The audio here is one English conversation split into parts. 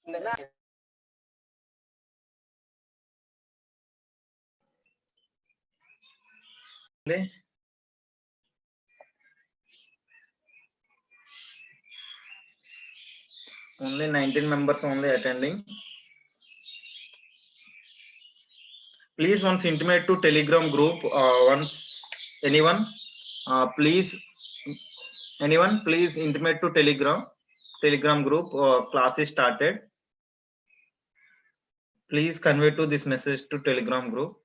Only 19 members only attending. Please once intimate to Telegram group. Once anyone, please intimate to Telegram group. Class is started. Please convey to this message to Telegram group.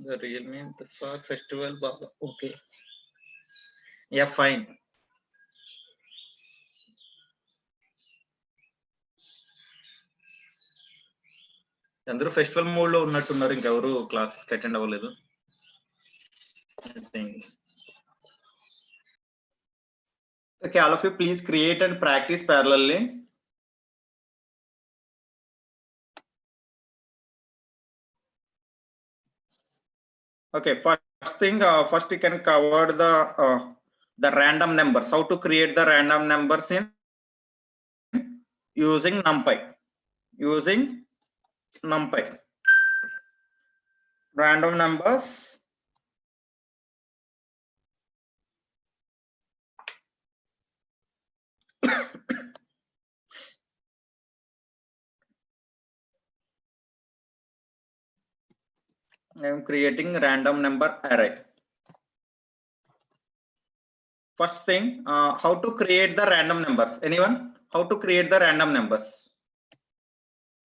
The Realme the festival. Okay. Yeah, fine. అందరూ festival mode లో ఉన్నట్టున్నారు, ఇంకెవరు classes కి attend అవ్వలేదు. Okay, all of you please create and practice parallelly. Okay, first thing, first you can cover the random numbers. How to create the random numbers in using NumPy. Random numbers. I am creating random number array. First thing, how to create the random numbers? Anyone? How to create the random numbers?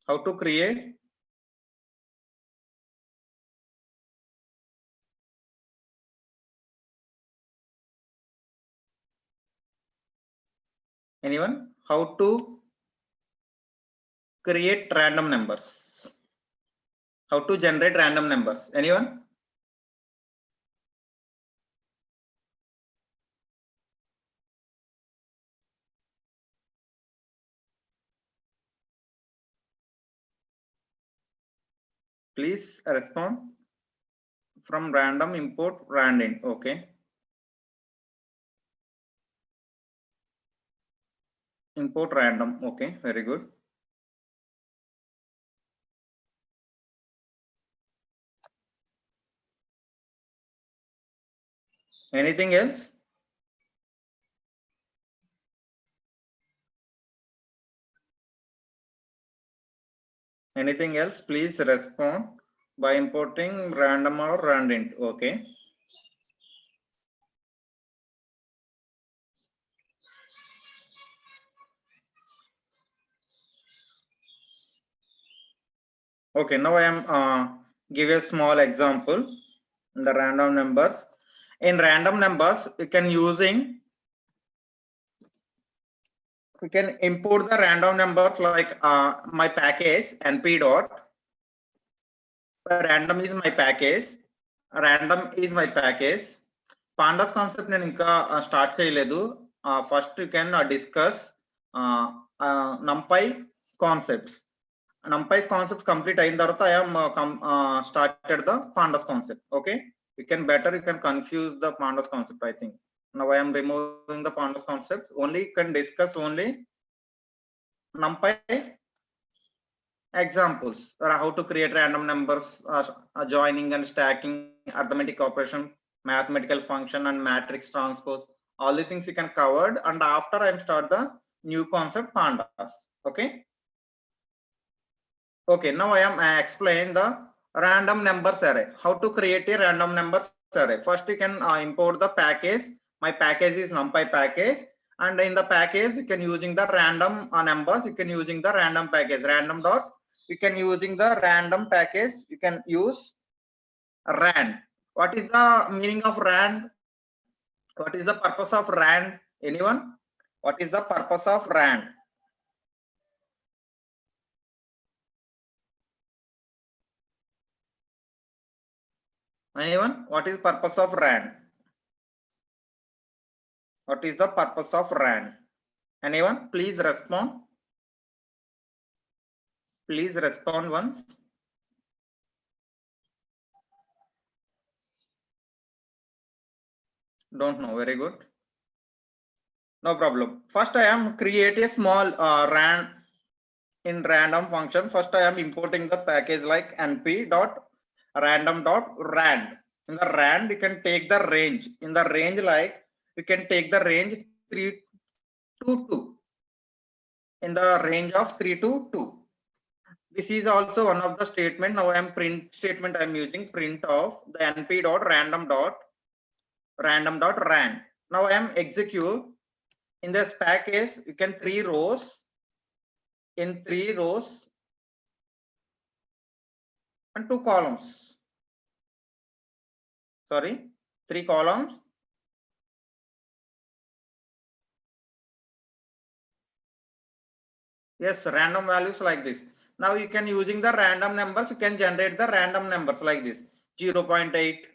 How to create? Anyone? How to create random numbers? How to generate random numbers? Anyone? Please respond. From random import randint. Okay. Import random. Okay, very good. Anything else? Anything else? Please respond by importing random or randint. Okay. Okay, now I am give a small example in the random numbers. In random numbers, we can import the random numbers like my package np dot random is my package. Pandas concept నేను ఇంకా start చేయలేదు. First you can discuss numpy concepts. numpy concepts complete అయిన తర్వాత I am started the pandas concept. Okay, you can confuse the pandas concept. I think now I am removing the pandas concept. Only you can discuss only numpy examples, or how to create random numbers, joining and stacking, arithmetic operation, mathematical function, and matrix transpose. All the things you can covered, and after I start the new concept pandas. Okay. Okay, now I am explain the random numbers array. How to create a random numbers array? First you can import the package. My package is numpy package, and in the package you can using the random numbers. You can using the random package random dot. You can using the random package. You can use rand. What is the meaning of rand? What is the purpose of rand? Anyone? What is the purpose of rand? Anyone? What is purpose of rand? What is the purpose of rand? Anyone? Please respond. Please respond once. Don't know. Very good. No problem. First, I am create a small rand in random function. First, I am importing the package like np.random.rand. In the rand, you can take the range. In the range, like you can take the range 3 to 2. In the range of 3 to 2. This is also one of the statement. Now I am print statement I am using print of the np.random.rand. Now I am execute. In this package, you can 3 rows. In 3 rows and 2 columns. Sorry, 3 columns. Yes, random values like this. Now you can using the random numbers, you can generate the random numbers like this 0.8,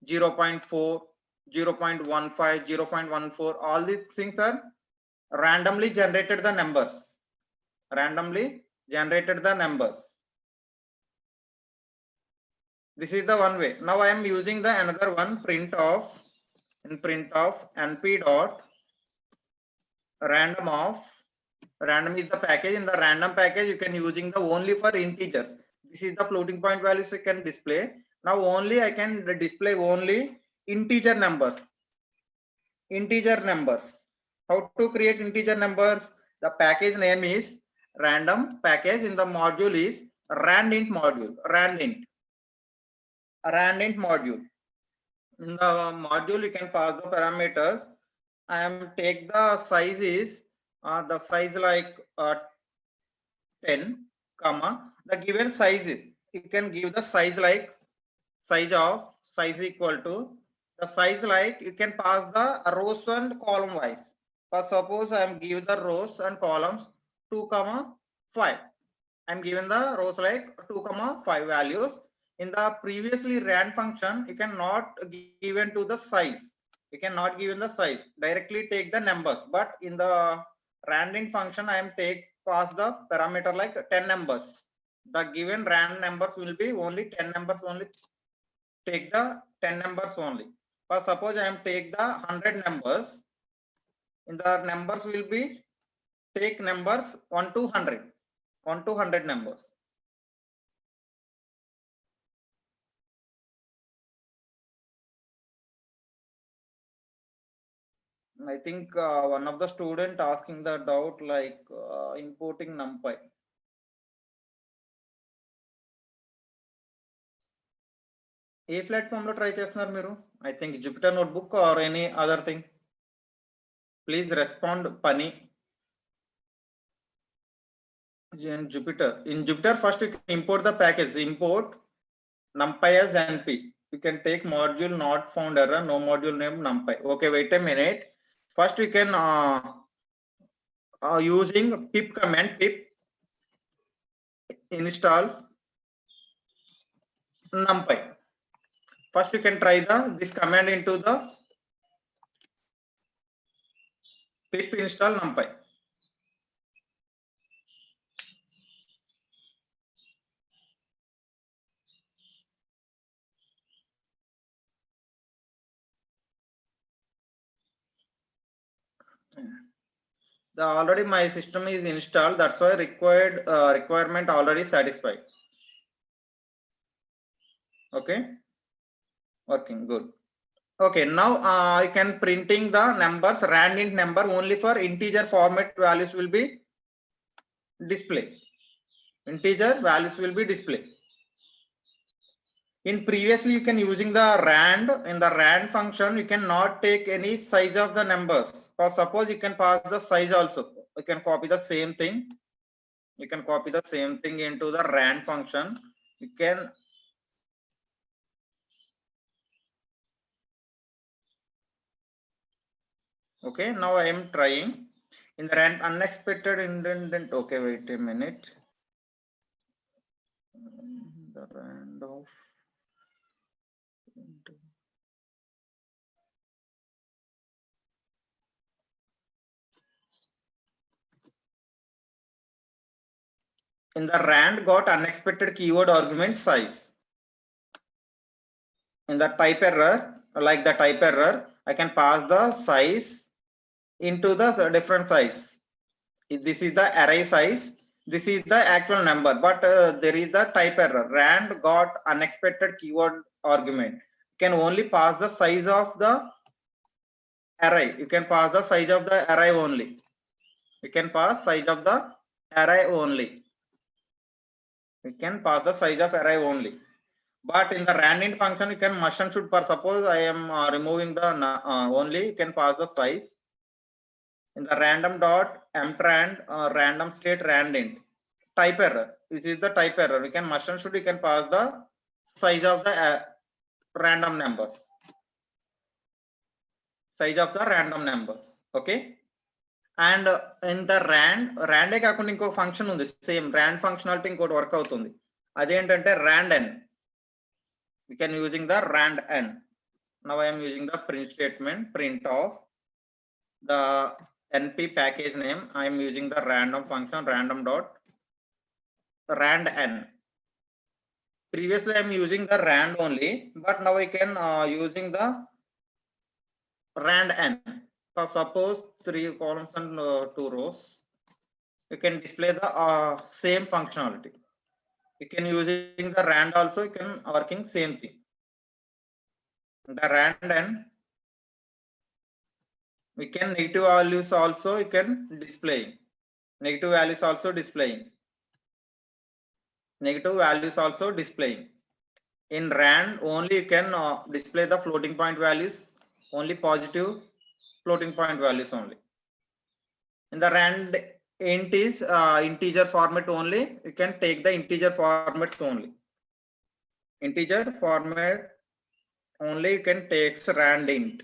0.4, 0.15, 0.14. All these things are randomly generated the numbers. Randomly generated the numbers. This is the one way. Now I am using the another one print of np dot random of. Random is the package. In the random package, you can using the only for integers. This is the floating point values you can display. Now only I can display only integer numbers. Integer numbers. How to create integer numbers? The package name is random package. In the module is randint module. Randint module. In the module, you can pass the parameters. I am take the size is the size like 10 comma the given size you can give the size like size equal to the size like you can pass the rows and column wise. But suppose I am give the rows and columns 2 comma 5. I am given the rows like 2 comma 5 values. In the previously rand function, you cannot given to the size. You cannot given the size. Directly take the numbers. But in the randint function, I am pass the parameter like 10 numbers. The given rand numbers will be only 10 numbers only. Take the 10 numbers only. But suppose I am take the 100 numbers. In the numbers will be take numbers 1 to 100. 1 to 100 numbers. I think one of the student asking the doubt like importing NumPy. A platform లో try చేస్తున్నారు మీరు? I think Jupyter Notebook or any other thing. Please respond Pani. In Jupyter first you can import the package. Import NumPy as NP. You can take module not found error, no module name NumPy. Okay, wait a minute. First we can using pip command, pip install NumPy. First you can try this command into the pip install NumPy. Already my system is installed, that's why requirement already satisfied. Okay, working good. Okay, now I can printing the numbers randint number only for integer format values will be display. Integer values will be display. In previously you can using the rand. In the rand function you cannot take any size of the numbers. For suppose you can pass the size also. You can copy the same thing. You can copy the same thing into the rand function. You can Okay, now I am trying in the rand unexpected indent. Okay, wait a minute. The rand of in the rand got unexpected keyword argument size. In the type error, like the type error, I can pass the size into the different size. This is the array size. This is the actual number, but there is the type error. Rand got unexpected keyword argument. You can only pass the size of the array. You can pass the size of the array only. You can pass size of the array only. You can pass the size of array only. But in the randint function, you can must and should. For suppose I am removing the only, you can pass the size. In the random dot mtrand random state randint type error. This is the type error. We can must and should. You can pass the size of the random numbers. Size of the random numbers. Okay. And in the rand కాకుండా ఇంకో function ఉంది same rand functionality ఇంకోటి work అవుతుంది అదేంటంటే rand n. We can using the rand n. Now I am using the print statement print of the np package name. I am using the random function random dot rand n. Previously I am using the rand only, but now I can using the rand n. So suppose 3 columns and 2 rows, you can display the same functionality. You can using the rand also, you can working same thing. The rand n, we can negative values also you can display. Negative values also displaying. Negative values also displaying. In rand only you can display the floating point values, only positive floating point values only. In the rand int is integer format only, you can take the integer formats only. Integer format only you can take rand int,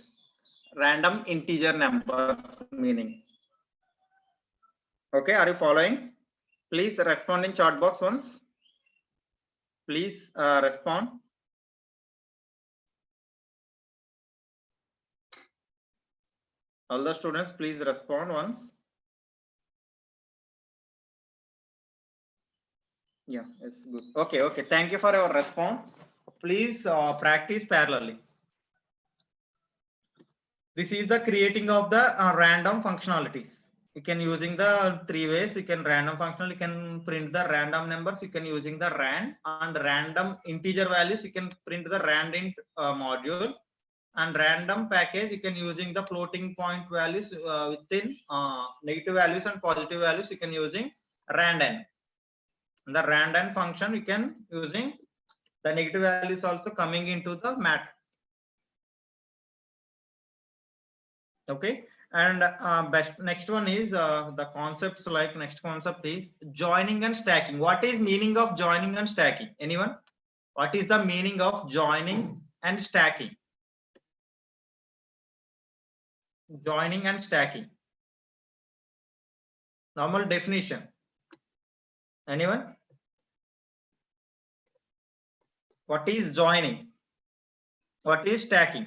random integer number meaning. Okay, are you following? Please respond in chat box once. Please respond. All the students, please respond once. Yeah, it's good. Okay, okay. Thank you for your response. Please practice parallelly. This is the creating of the random functionalities. You can using the 3 ways. You can random functional, you can print the random numbers, you can using the rand and random integer values, you can print the randint module, and random package you can using the floating point values within negative values and positive values, you can using rand n. The rand n function you can using the negative values also coming into the mat. Okay, and next one is the concepts, like next concept is joining and stacking. What is meaning of joining and stacking? Anyone? What is the meaning of joining and stacking? Joining and stacking, normal definition. Anyone? What is joining? What is stacking?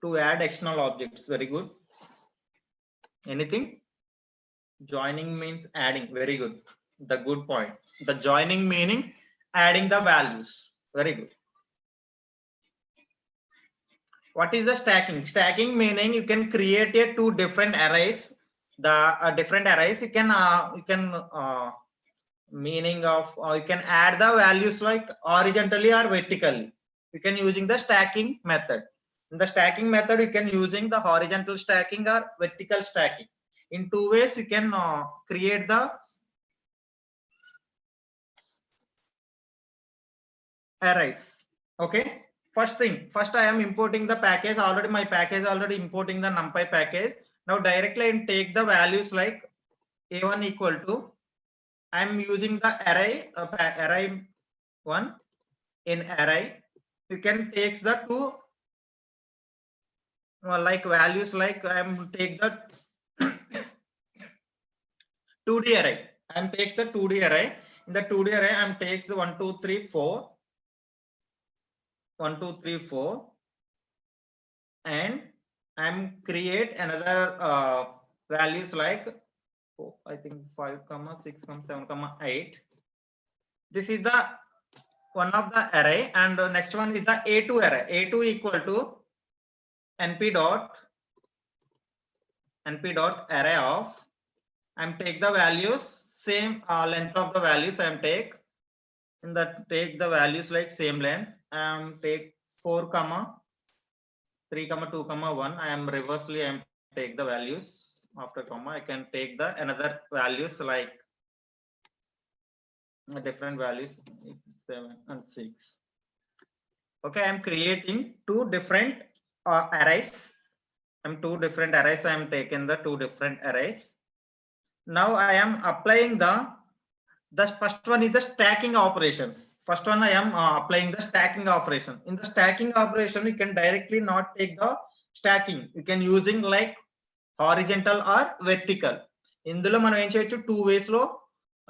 To add external objects. Very good. Anything? Joining means adding. Very good. The good point. The joining meaning adding the values. Very good. What is the stacking? Stacking meaning you can create a 2 different arrays. The different arrays you can meaning of you can add the values like horizontally or vertically. You can using the stacking method. In the stacking method you can using the horizontal stacking or vertical stacking. In 2 ways you can create the arrays. Okay, first I am importing the package. Already my package already importing the numpy package. Now directly I take the values like a1 equal to I'm using the array array one. In array, you can take the two like values, like I'm take the 2D array. I'm take the 2D array. In the 2D array, I'm takes 1, 2, 3, 4. 1, 2, 3, 4, and I'm create another values like I think 5, 6, 7, 8. This is the one of the array, and the next one is the A2 array. A2 equal to np dot array of. I'm take the values same length of the values. I'm take in that take the values like same length. Take 4, 3, 2, 1. I am reversely. I am take the values after comma. I can take the another values like different values 7 and 6. Okay, I am creating two different arrays. I'm two different arrays. I am taking the two different arrays. Now I am applying the first one is the stacking operations. First one I am applying the stacking operation. In the stacking operation, you can directly not take the stacking. You can using like horizontal or vertical. ఇందులో మనం ఏం చేయొచ్చు, two ways లో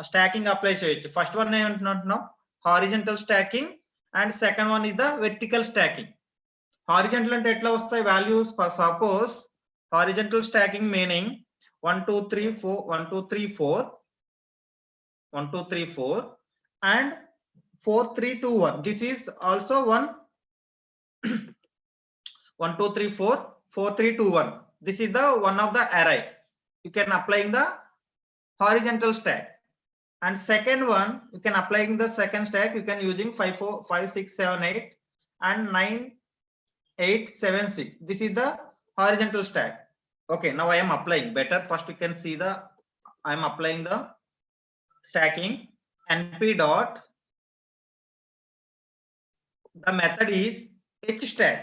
stacking apply చేయొచ్చు. First one ఏమంటున్నాం, horizontal stacking, and second one is the vertical stacking. Horizontal అంటే ఎట్లా వస్తాయి values, suppose horizontal stacking meaning 1 2 3 4 1 2 3 4 1 2 3 4 and 4 3 2 1. This is also one 1 2 3 4 4 3 2 1. This is the one of the array. You can applying the horizontal stack. And second one, you can applying the second stack. You can using 5 4 5 6 7 8 and 9 8 7 6. This is the horizontal stack. Okay, now I am applying better. First you can see the I am applying the stacking. np dot the method is hstack.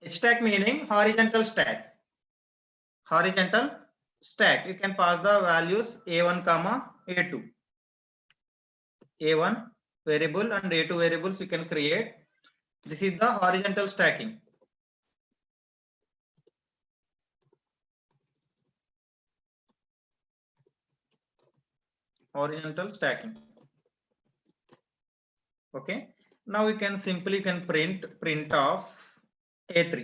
Hstack meaning horizontal stack. Horizontal stack. You can pass the values a1 comma a2. A1 variable and A2 variables you can create. This is the horizontal stacking. Horizontal stacking. Okay. Now we can simply print of A3.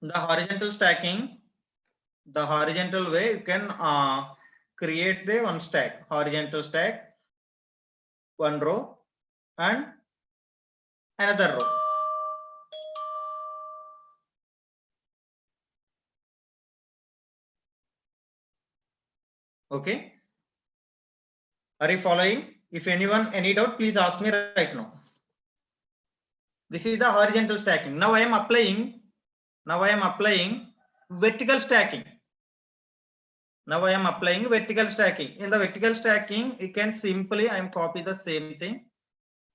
The horizontal stacking, the horizontal way you can create the one stack, horizontal stack, one row and another row. Okay, are you following? If anyone any doubt, please ask me right now. This is the horizontal stacking. Now I am applying vertical stacking. Now I am applying vertical stacking. In the vertical stacking, you can simply I am copy the same thing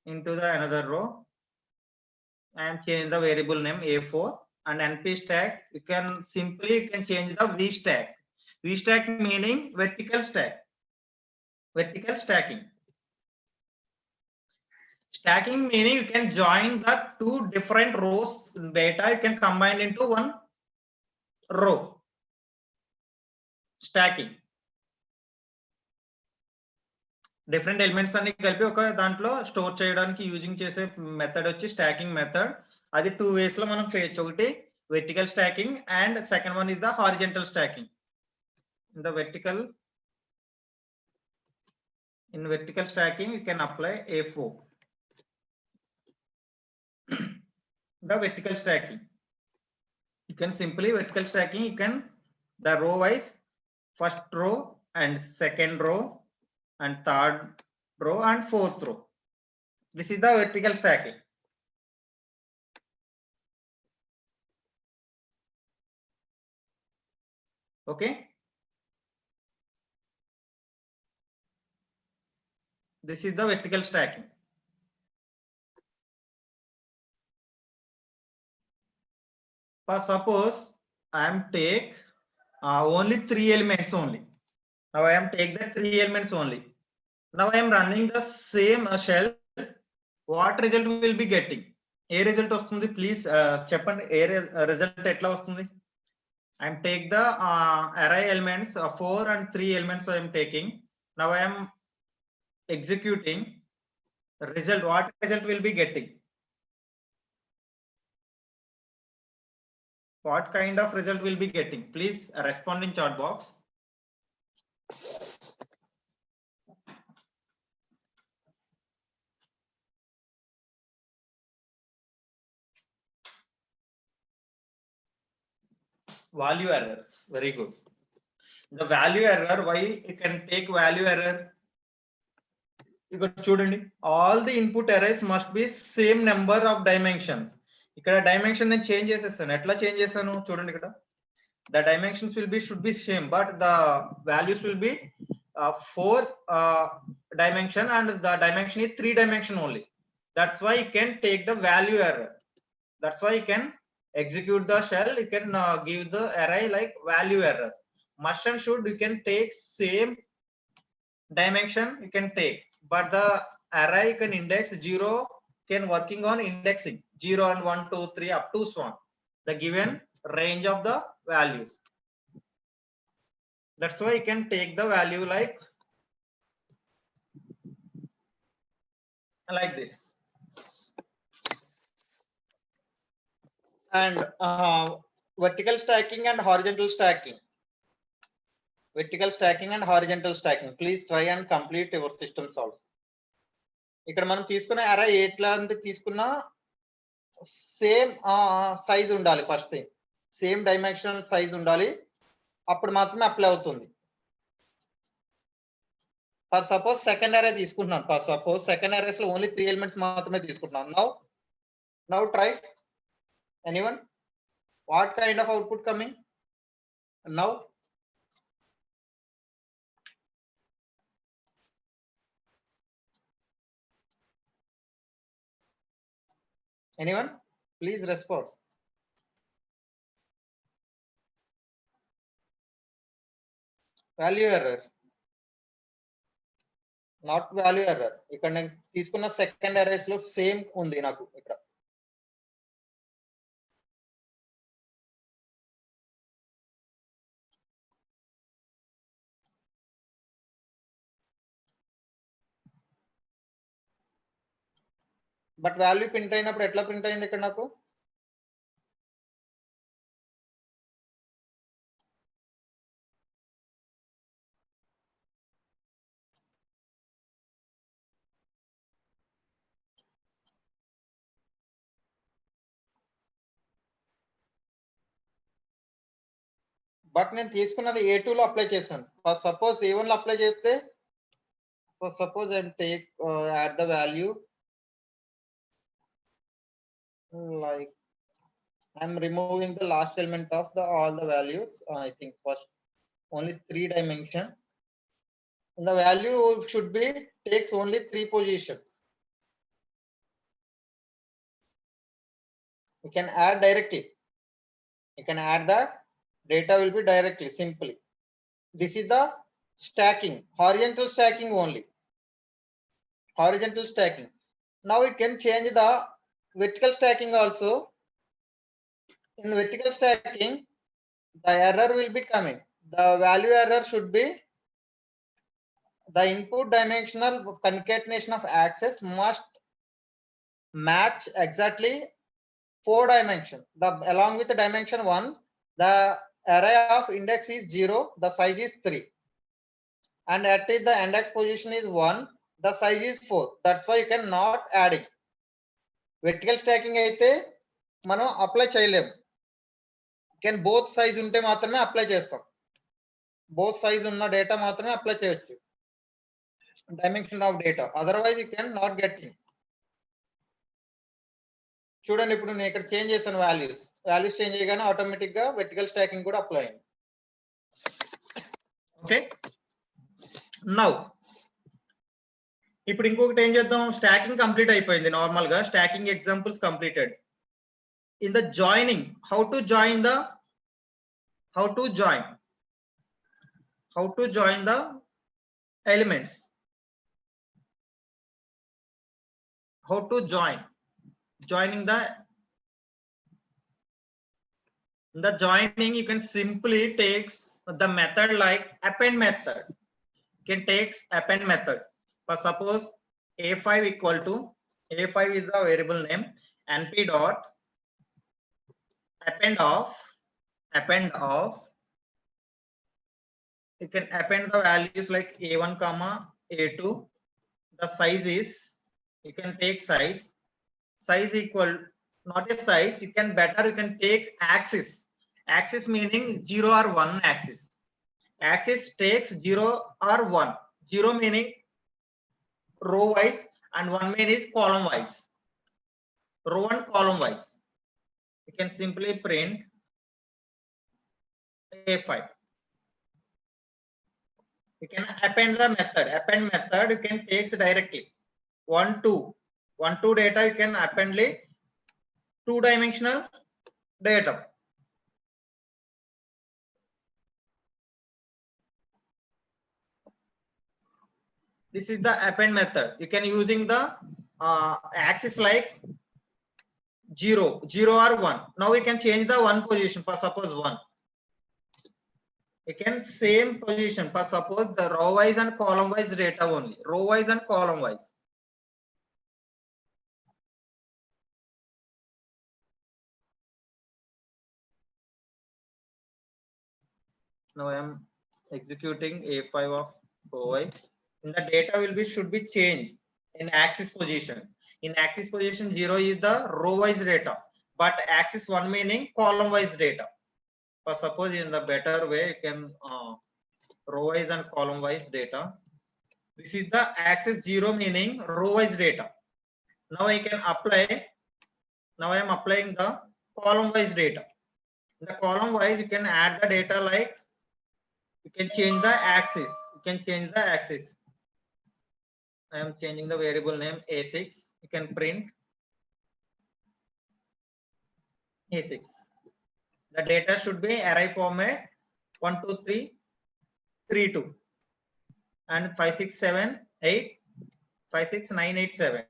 into the another row. I am change the variable name A4 and np stack. You can simply change the v stack. V stack meaning vertical stack. Vertical stacking. Stacking meaning you can join the two different rows data. You can combine into one row. Stacking. Different elements అన్ని కలిపి ఒక దాంట్లో store చేయడానికి using చేసే method వచ్చి stacking method. అది two ways లో మనం చేయొచ్చు. ఒకటి vertical stacking and second one is the horizontal stacking. In the vertical stacking you can apply A4. The vertical stacking, you can simply vertical stacking, you can the row wise first row and second row and third row and fourth row. This is the vertical stacking. Okay, this is the vertical stacking. Suppose I am take only 3 elements only. Now I am take the 3 elements only. Now I am running the same shell. What result will be getting? A result వస్తుంది please చెప్పండి. ఏ result ఎట్లా వస్తుంది? I am take the array elements 4 and 3 elements I am taking. Now I am executing result. What result will be getting? What kind of result will be getting? Please respond in chat box. Value errors. Very good. The value error, why you can take value error? ఇక్కడ చూడండి, all the input arrays must be same number of dimensions. ఇక్కడ dimension నేను change చేసేస్తాను. ఎట్లా change చేస్తాను చూడండి. ఇక్కడ the dimensions will be should be same, but the values will be 4 dimension and the dimension is 3 dimension only. That's why you can take the value error. That's why you can execute the shell. You can give the array like value error. Must and should you can take same dimension you can take, but the array you can index 0 can working on indexing 0 and 1 2 3 up to so on the given range of the values. That's why you can take the value like this. And vertical stacking and horizontal stacking. Vertical stacking and horizontal stacking. Please try and complete your system solve. ఇక్కడ మనం తీసుకున్న అరే ఎట్లా అంటే తీసుకున్న same size ఉండాలి. First thing same dimensional size ఉండాలి, అప్పుడు మాత్రమే అప్లై అవుతుంది. ఫర్ సపోజ్ సెకండ్ అరే తీసుకుంటున్నాను. ఫర్ సపోజ్ సెకండ్ అరేస్ లో ఓన్లీ 3 ఎలిమెంట్స్ మాత్రమే తీసుకుంటున్నాను. Now try. Anyone? What kind of output coming now? Anyone? Please respond. Value error. Not value error. ఇక్కడ నేను తీసుకున్న సెకండ్ అరేస్ లో సేమ్ ఉంది నాకు ఇక్కడ. బట్ వాల్యూ ప్రింట్ అయినప్పుడు ఎట్లా ప్రింట్ అయింది ఇక్కడ నాకు? బట్ నేను తీసుకున్నది A2 లో అప్లై చేశాను. ఫస్ట్ సపోజ్ A1 లో అప్లై చేస్తే, first suppose I take add the value like I'm removing the last element of the all the values. I think first only 3 dimension. And the value should be takes only 3 positions. You can add directly. You can add the data will be directly simply. This is the stacking, horizontal stacking only. Horizontal stacking. Now you can change the vertical stacking also. In vertical stacking, the error will be coming. The value error should be the input dimensional concatenation of axes must match exactly 4 dimensions. Along with the dimension 1, the array of index is 0, the size is 3, and at the index position is 1, the size is 4. That's why you can not add it. Vertical stacking అయితే మనం apply చేయలేము. Can both size ఉంటే మాత్రమే apply చేస్తాం. Both size ఉన్న data మాత్రమే apply చేయొచ్చు, dimension of data. Otherwise you can not get in. చూడండి, ఇప్పుడు నేను ఇక్కడ చేంజ్ చేశాను వాల్యూస్ చేంజ్ చేయగానే ఆటోమేటిక్ గా వెర్టికల్ స్టాకింగ్ కూడా అప్లై అయింది. ఓకే, నౌ ఇప్పుడు ఇంకొకటి ఏం చేద్దాం. స్టాకింగ్ కంప్లీట్ అయిపోయింది. నార్మల్ గా stacking examples completed. In the joining, how to join how to join the elements. How to joining the joining, you can simply takes the method like append method. You can takes append method. For suppose a5 equal to a5 is the variable name, np dot append of you can append the values like a1 comma a2. The size is, you can take size equal, not a size, you can take axis meaning 0 or 1 axis. Axis takes 0 or 1. 0 meaning row wise and 1 means column wise. Row and column wise. You can simply print a5. You can append the method. Append method you can take directly 1 2 data you can append 2-dimensional data. This is the append method. You can using the axis like 0 or 1. Now we can change the 1 position. For suppose 1. You can same position for suppose the row wise and column wise data only. Row wise and column wise. Now I am executing a5 of row wise. And the data should be changed in axis position. In axis position 0 is the row wise data, but axis 1 meaning column wise data. For suppose in the better way you can row wise and column wise data. This is the axis 0 meaning row wise data. Now I can apply. Now I am applying the column wise data. In the column wise you can add the data like you can change the axis. You can change the axis. I am changing the variable name a6. You can print a6. The data should be array format 1 2 3 3 2 and 5 6 7 8 5 6 9 8 7.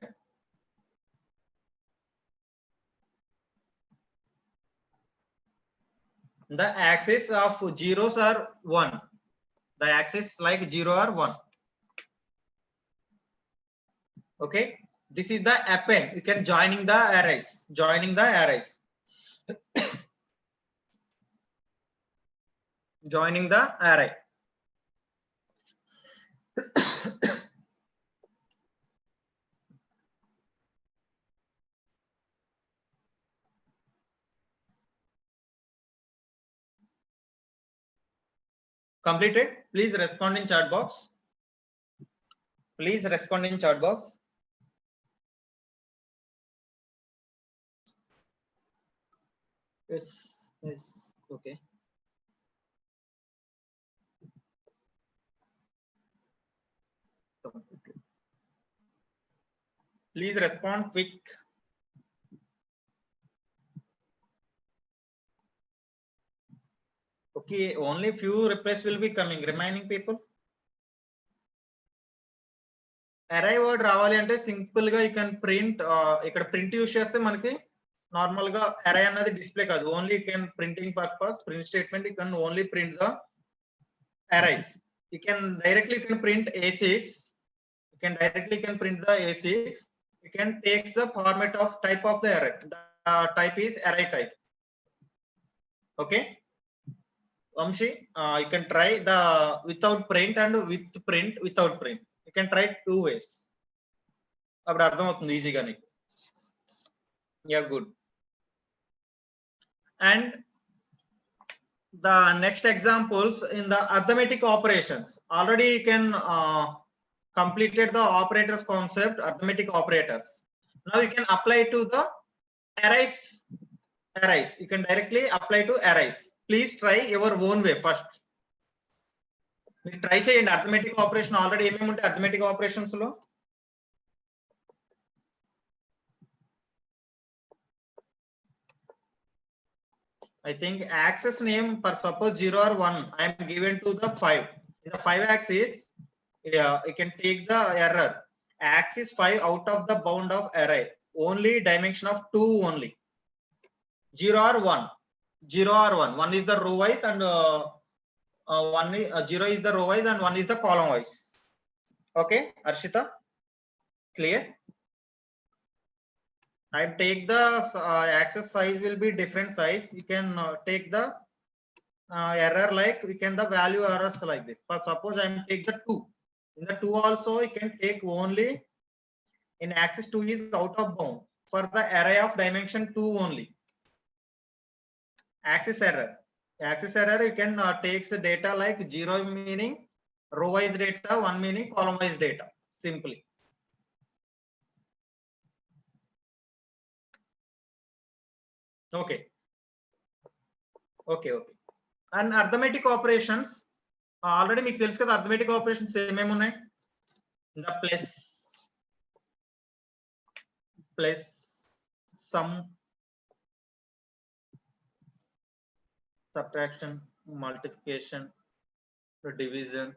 The axis of zeros are 1. The axis like 0 or 1. Okay, this is the append. You can joining the arrays. Joining the arrays. Joining the array. Completed? Please respond in chat box. Please respond in chat box. Yes, yes, okay. Please respond quick. Okay, only few replies will be coming. Remaining people. Array word రావాలి అంటే simple గా you can print ఇక్కడ print use చేస్తే మనకి normal గా అరే అన్నది display కాదు, only you can printing purpose print statement you can only print the arrays. You can directly print a6. You can directly print the a6. You can take the format of type of the array. The type is array type. Okay, Vamshi, you can try the without print and with print without print. You can try 2 ways. అప్పుడు అర్థం అవుతుంది ఈజీగా నీకు. Yeah, good. And the next examples in the arithmetic operations. Already you can completed the operators concept, arithmetic operators. Now you can apply to the arrays. Arrays. You can directly apply to arrays. Please try your own way first. మీరు try చేయండి arithmetic operation. Already ఏమేమి ఉంటాయి arithmetic operations లో? I think access name for suppose 0 or 1 I am given to the 5. In the 5 axis, yeah, you can take the error. Axis 5 out of the bound of array. Only dimension of 2 only. 0 or 1. 0 or 1. 1 is the row wise and 0 is the row wise and 1 is the column wise. Okay, Arshita? Clear? I take the axis size will be different size. You can take the error like we can the value errors like this. But suppose I am take the 2. In the 2 also you can take only in axis 2 is out of bound for the array of dimension 2 only. Axis error. Axis error you can take the data like 0 meaning row wise data, 1 meaning column wise data. Simply. Okay. Okay. And arithmetic operations already మీకు తెలుసు కదా arithmetic operations ఏమేమి ఉన్నాయి the plus sum subtraction multiplication division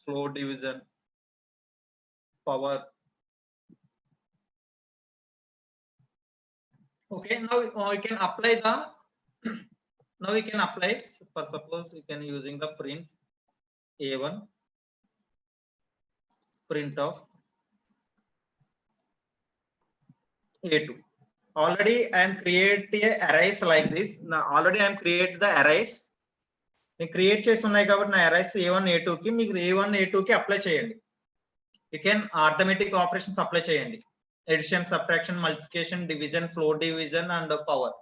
floor division power. Okay, now we can apply the now we can apply for suppose we can using the print a1 print of a2. Already I am create arrays like this. Now already I am create the arrays. నేను create చేసి ఉన్నాయి కాబట్టి నా arrays a1 a2 కి మీకు a1 a2 కి apply చేయండి. You can arithmetic operations apply చేయండి. Addition subtraction multiplication division floor division and power.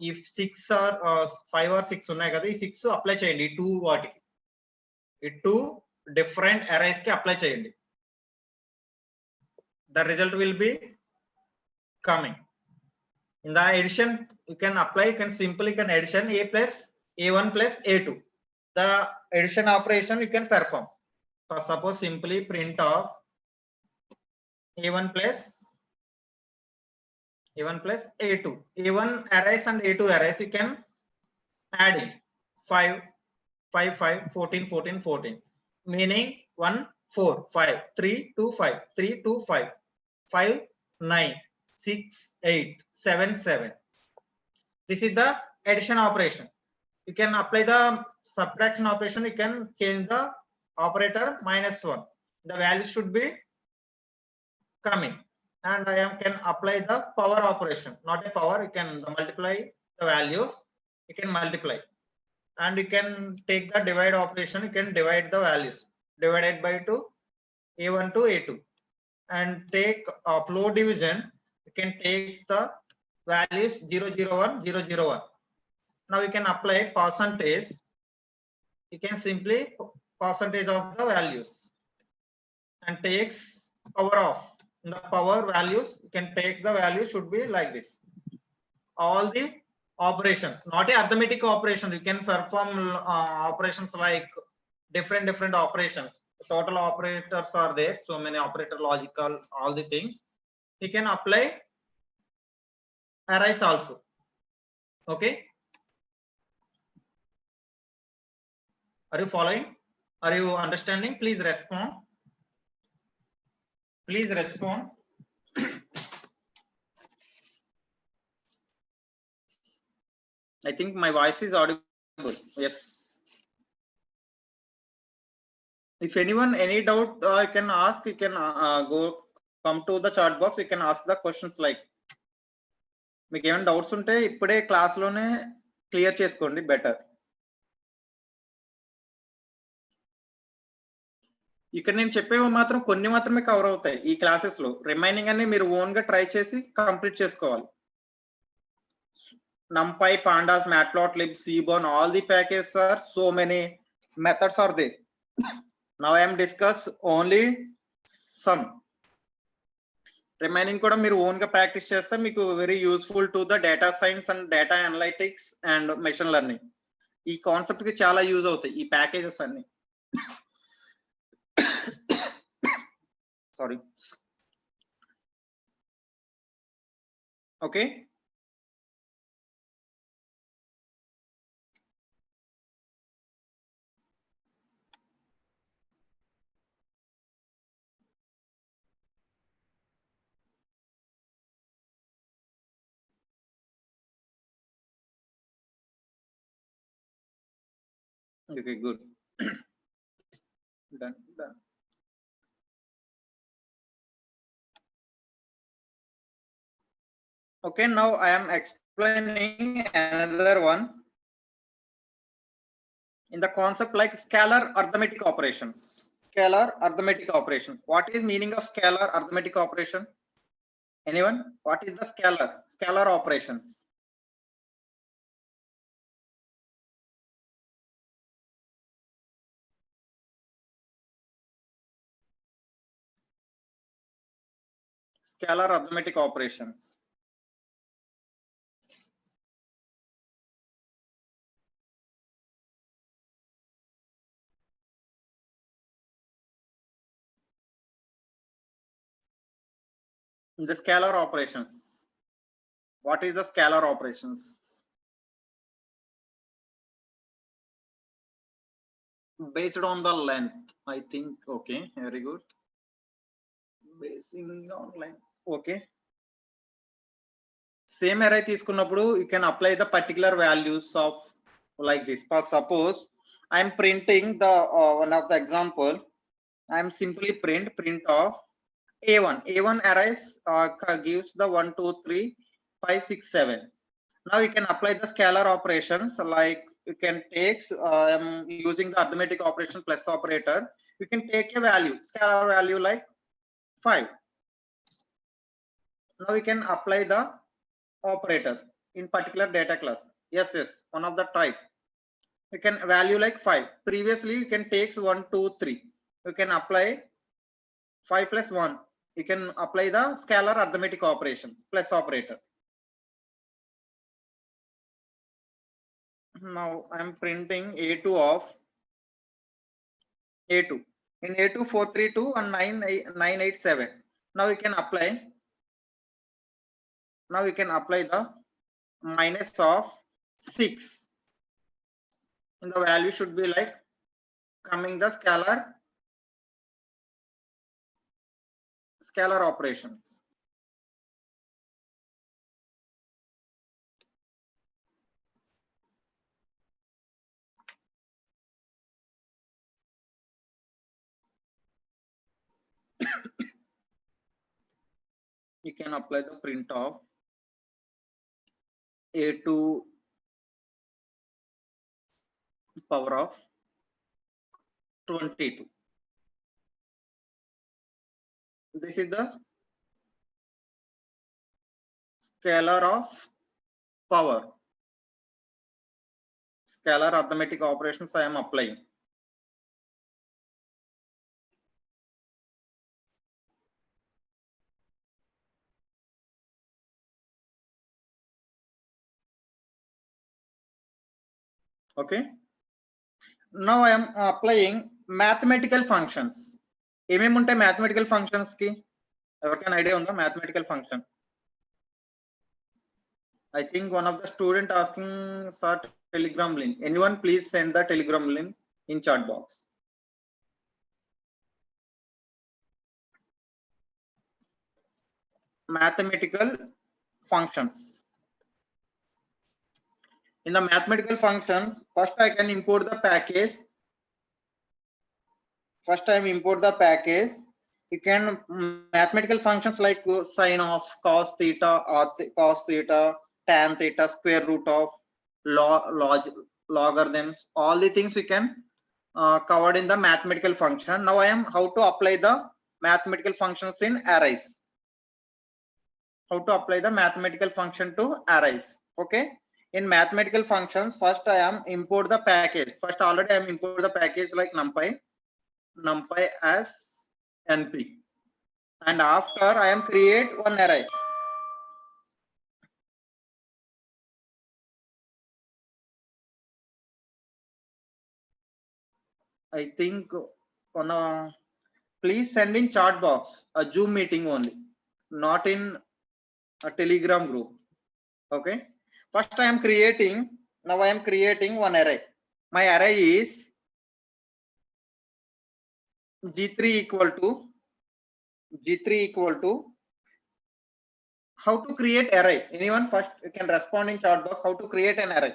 ఈ 6 ఆర్ 5 ఆర్ 6 ఉన్నాయి కదా ఈ 6 అప్లై చేయండి ఈ 2 వాటికి. ఈ 2 డిఫరెంట్ అరైస్ కి అప్లై చేయండి. The result will be coming. In the addition you can apply, you can simply can addition a plus a1 plus a2. The addition operation you can perform. For suppose simply print of a1 plus a2. a1 arrays and a2 arrays you can add in 5 5 5 14 14 14 meaning 1 4 5 3 2 5 3 2 5 5 9 6 8 7 7. This is the addition operation. You can apply the subtraction operation. You can change the operator -1. The value should be coming, and I can apply the power operation. Not a power. You can multiply the values. You can multiply, and you can take the divide operation. You can divide the values divided by 2 a1 to a2, and take floor division. You can take the values 0 0 1 0 0 1. Now you can apply percentage. You can simply percentage of the values and takes power off. In the power values you can take the value should be like this. All the operations, not a arithmetic operation. You can perform operations like different operations. Total operators are there, so many operator, logical, all the things. You can apply arrays also. Okay, are you following? Are you understanding? Please respond. Please respond. I think my voice is audible. Yes. If anyone any doubt you can ask. You can come to the chat box. You can ask the questions like మీకు ఏమైనా doubts ఉంటే ఇప్పుడే class లోనే clear చేసుకోండి better. ఇక్కడ నేను చెప్పేవి మాత్రం కొన్ని మాత్రమే కవర్ అవుతాయి ఈ క్లాసెస్ లో. రిమైనింగ్ అన్ని మీరు ఓన్ గా ట్రై చేసి కంప్లీట్ చేసుకోవాలి. NumPy, Pandas, Matplotlib, Seaborn, all the packages are so many methods are there. Now I am discuss only some. Remaining కూడా మీరు ఓన్ గా ప్రాక్టీస్ చేస్తే మీకు very useful to the data science and data analytics and machine learning. ఈ concept కి చాలా use అవుతాయి ఈ ప్యాకేజెస్ అన్ని. Sorry. Okay, Okay, good. Done. Okay, now I am explaining another one in the concept like scalar arithmetic operations. Scalar arithmetic operation. What is meaning of scalar arithmetic operation? Anyone? What is the scalar operations? Scalar arithmetic operations. The scalar operations. What is the scalar operations? Based on the length, I think. Okay, very good. Basing on length. Okay. Same array తీసుకున్నప్పుడు you can apply the particular values of like this. Suppose I am printing the one of the example. I am simply print of A1. A1 arrays gives the 1, 2, 3, 5, 6, 7. Now you can apply the scalar operations like you can take using the arithmetic operation plus operator. You can take a value, scalar value like 5. Now we can apply the operator in particular data class. Yes, one of the type. You can value like 5. Previously you can take 1, 2, 3. You can apply 5 plus 1. You can apply the scalar arithmetic operations plus operator. Now I am printing A2 of A2. In A2 432 and 987. Now we can apply. Now we can apply the minus of 6. And the value should be like coming the scalar operations. You can apply the print of A2 power of 22. This is the scalar of power. Scalar arithmetic operations I am applying. Okay. Now I am applying mathematical functions. ఏమేమి ఉంటాయి mathematical functions కి? ఎవరికైనా idea ఉందా mathematical function? I think one of the student asking for Telegram link. Anyone please send the Telegram link in chat box. Mathematical functions. In the mathematical functions, first I can import the package. First time import the package. You can mathematical functions like sine of, cos theta, cos theta, tan theta, square root of, logarithms, all the things you can covered in the mathematical function. Now I am how to apply the mathematical functions in arrays. How to apply the mathematical function to arrays. Okay. In mathematical functions, first I am import the package. First already I am import the package like numpy as np, and after I am create one array. I think on please send in chat box a Zoom meeting only, not in a Telegram group. Okay. First I am creating. Now I am creating one array. My array is G3 equal to how to create array. Anyone first you can respond in chat box how to create an array.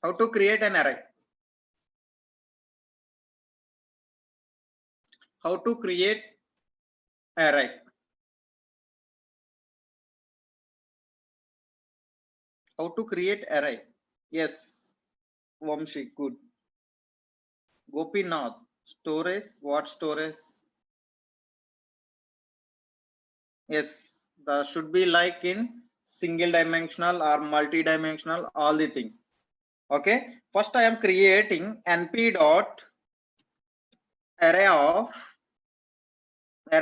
How to create an array. how to create array. How to create array? Yes, Vamshi, good. Gopinath, storage, what storage? Yes, the should be like in single dimensional or multi-dimensional, all the things. Okay, first I am creating np dot array of I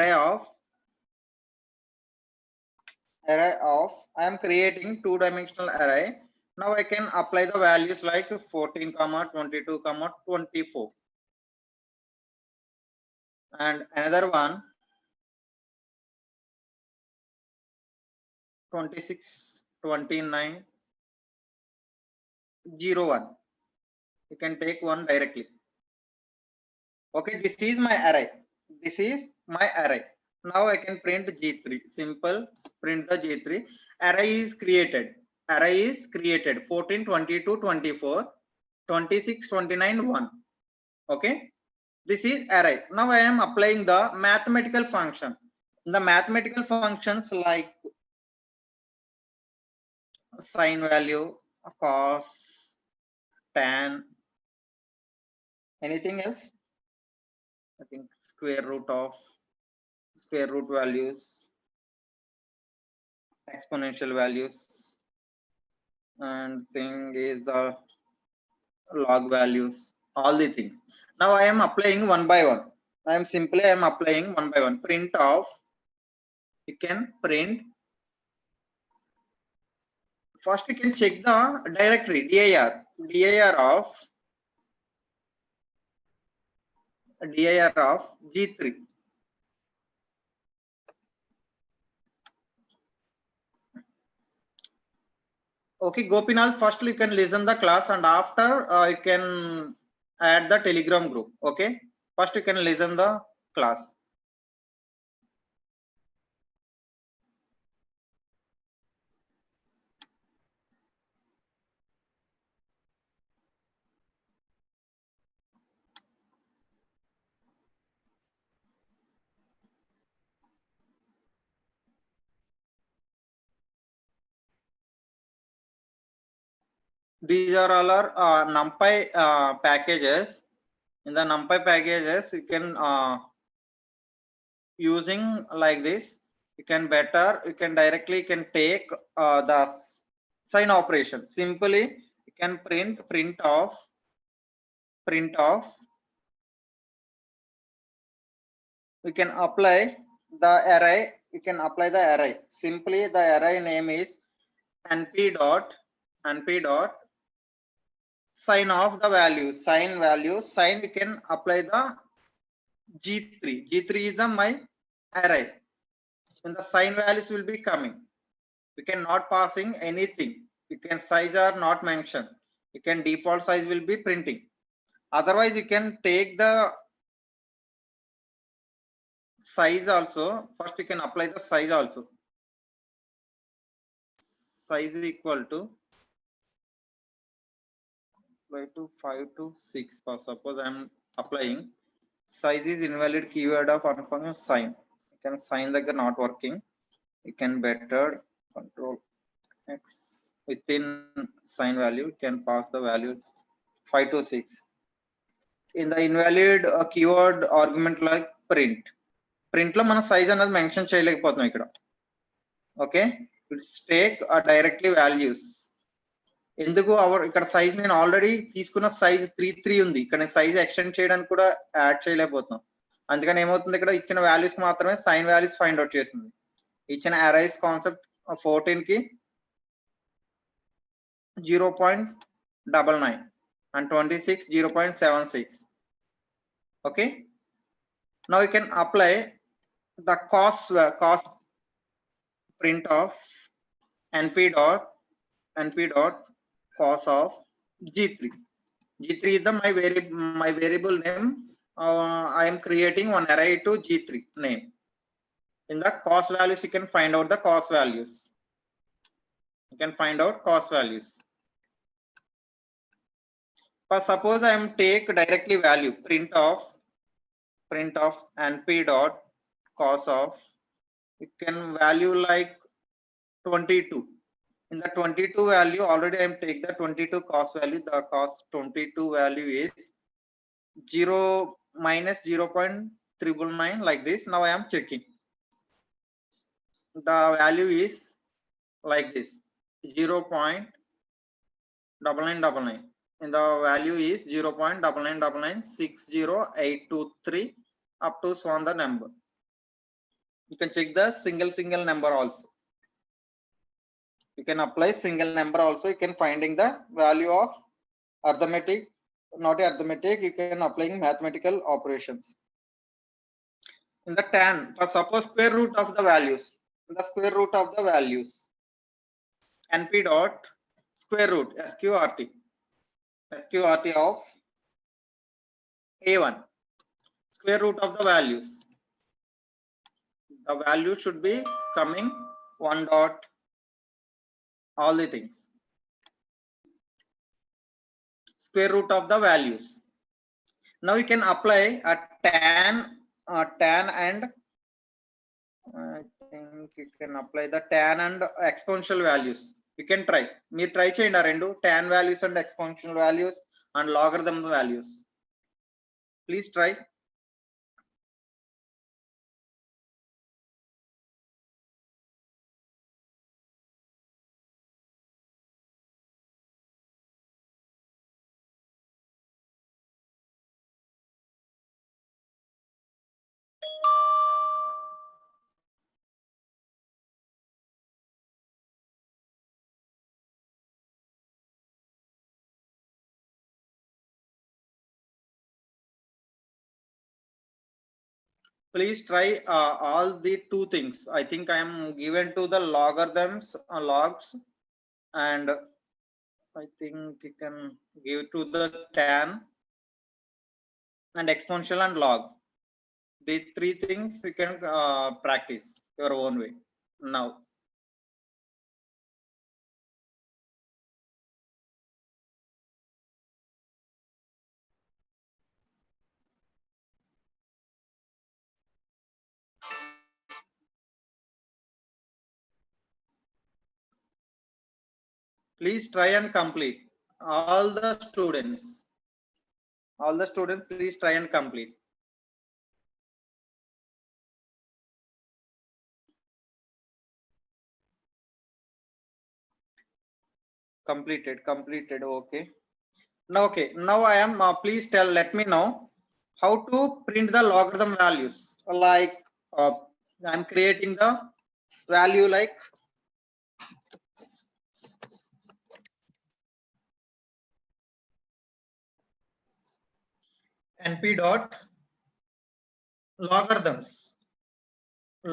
am creating two-dimensional array. Now I can apply the values like 14, 22, 24. And another one 26, 29, 01. You can take one directly. Okay, this is my array. This is my array. Now I can print G3. Simple, print the G3. Array is created. Array is created 14, 22, 24, 26, 29, 1. Okay, this is array. Now I am applying the mathematical function. The mathematical functions like sine value, cos, tan, anything else? I think square root values, exponential values, and thing is the log values, all the things. Now I am applying one by one. I am applying one by one. Print of, you can print. First you can check the directory dir of G3. Okay, Gopinath, first you can listen the class and after you can add the Telegram group. Okay, first you can listen the class. These are all our NumPy packages. In the NumPy packages, you can using like this. You can directly take the sign operation. Simply, you can print of. We can apply the array. You can apply the array. Simply, the array name is np dot sign of the value. Sign we can apply the G3. G3 is the my array. And the sign values will be coming. We can not passing anything. You can size are not mentioned. You can default size will be printing. Otherwise, you can take the size also. First, you can apply the size also. Size is equal to 5 to 6. Suppose I am applying size is invalid keyword of unfunction sign. You can sign like not working. You can better control X within sign value. You can pass the value 5 to 6. In the invalid keyword argument like print. Print lo mana size another mention cheyalekapothunam ikkada. Okay, let's take directly values. ఎందుకు ఇక్కడ size నేను already తీసుకున్న size 3 ఉంది. ఇక్కడ size extend చేయడానికి కూడా add చేయలేకపోతున్నాం. అందుకని ఏమవుతుంది, ఇక్కడ ఇచ్చిన వాల్యూస్ మాత్రమే సైన్ వాల్యూస్ ఫైండ్ అవుట్ చేస్తుంది. ఇచ్చిన అరైస్ కాన్సెప్ట్ 14 కి 0.99 and 26 0.76. okay, now you can apply the cost print of np dot cost of G3. G3 is the my variable name. I am creating one array to G3 name. In the cost values, you can find out the cost values. You can find out cost values. But suppose I am take directly value print print of np dot cos of, you can value like 22. In the 22 value, already I am take the 22 cos value. The cos 22 value is 0 minus 0.999 like this. Now I am checking. The value is like this, 0.9999. And the value is 0.999960823 up to so on the number. You can check the single number also. You can apply single number also. You can finding the value of arithmetic, not arithmetic. You can applying mathematical operations. In the tan, for suppose square root of the values. The square root of the values. np dot square root sqrt of a1. Square root of the values. The value should be coming 1 dot all the things. Square root of the values. Now you can apply a tan and I think you can apply the tan and exponential values. You can try. Me try cheyandi rendu tan values and exponential values and logarithm values. Please try. Please try all the two things. I think I am given to the logarithms, logs, and I think you can give to the tan and exponential and log. These three things you can practice your own way now. Please try and complete. All the students, please try and complete. Completed. Okay. Now I am. Please let me know how to print the logarithm values. Like I'm creating the value like np dot logarithms,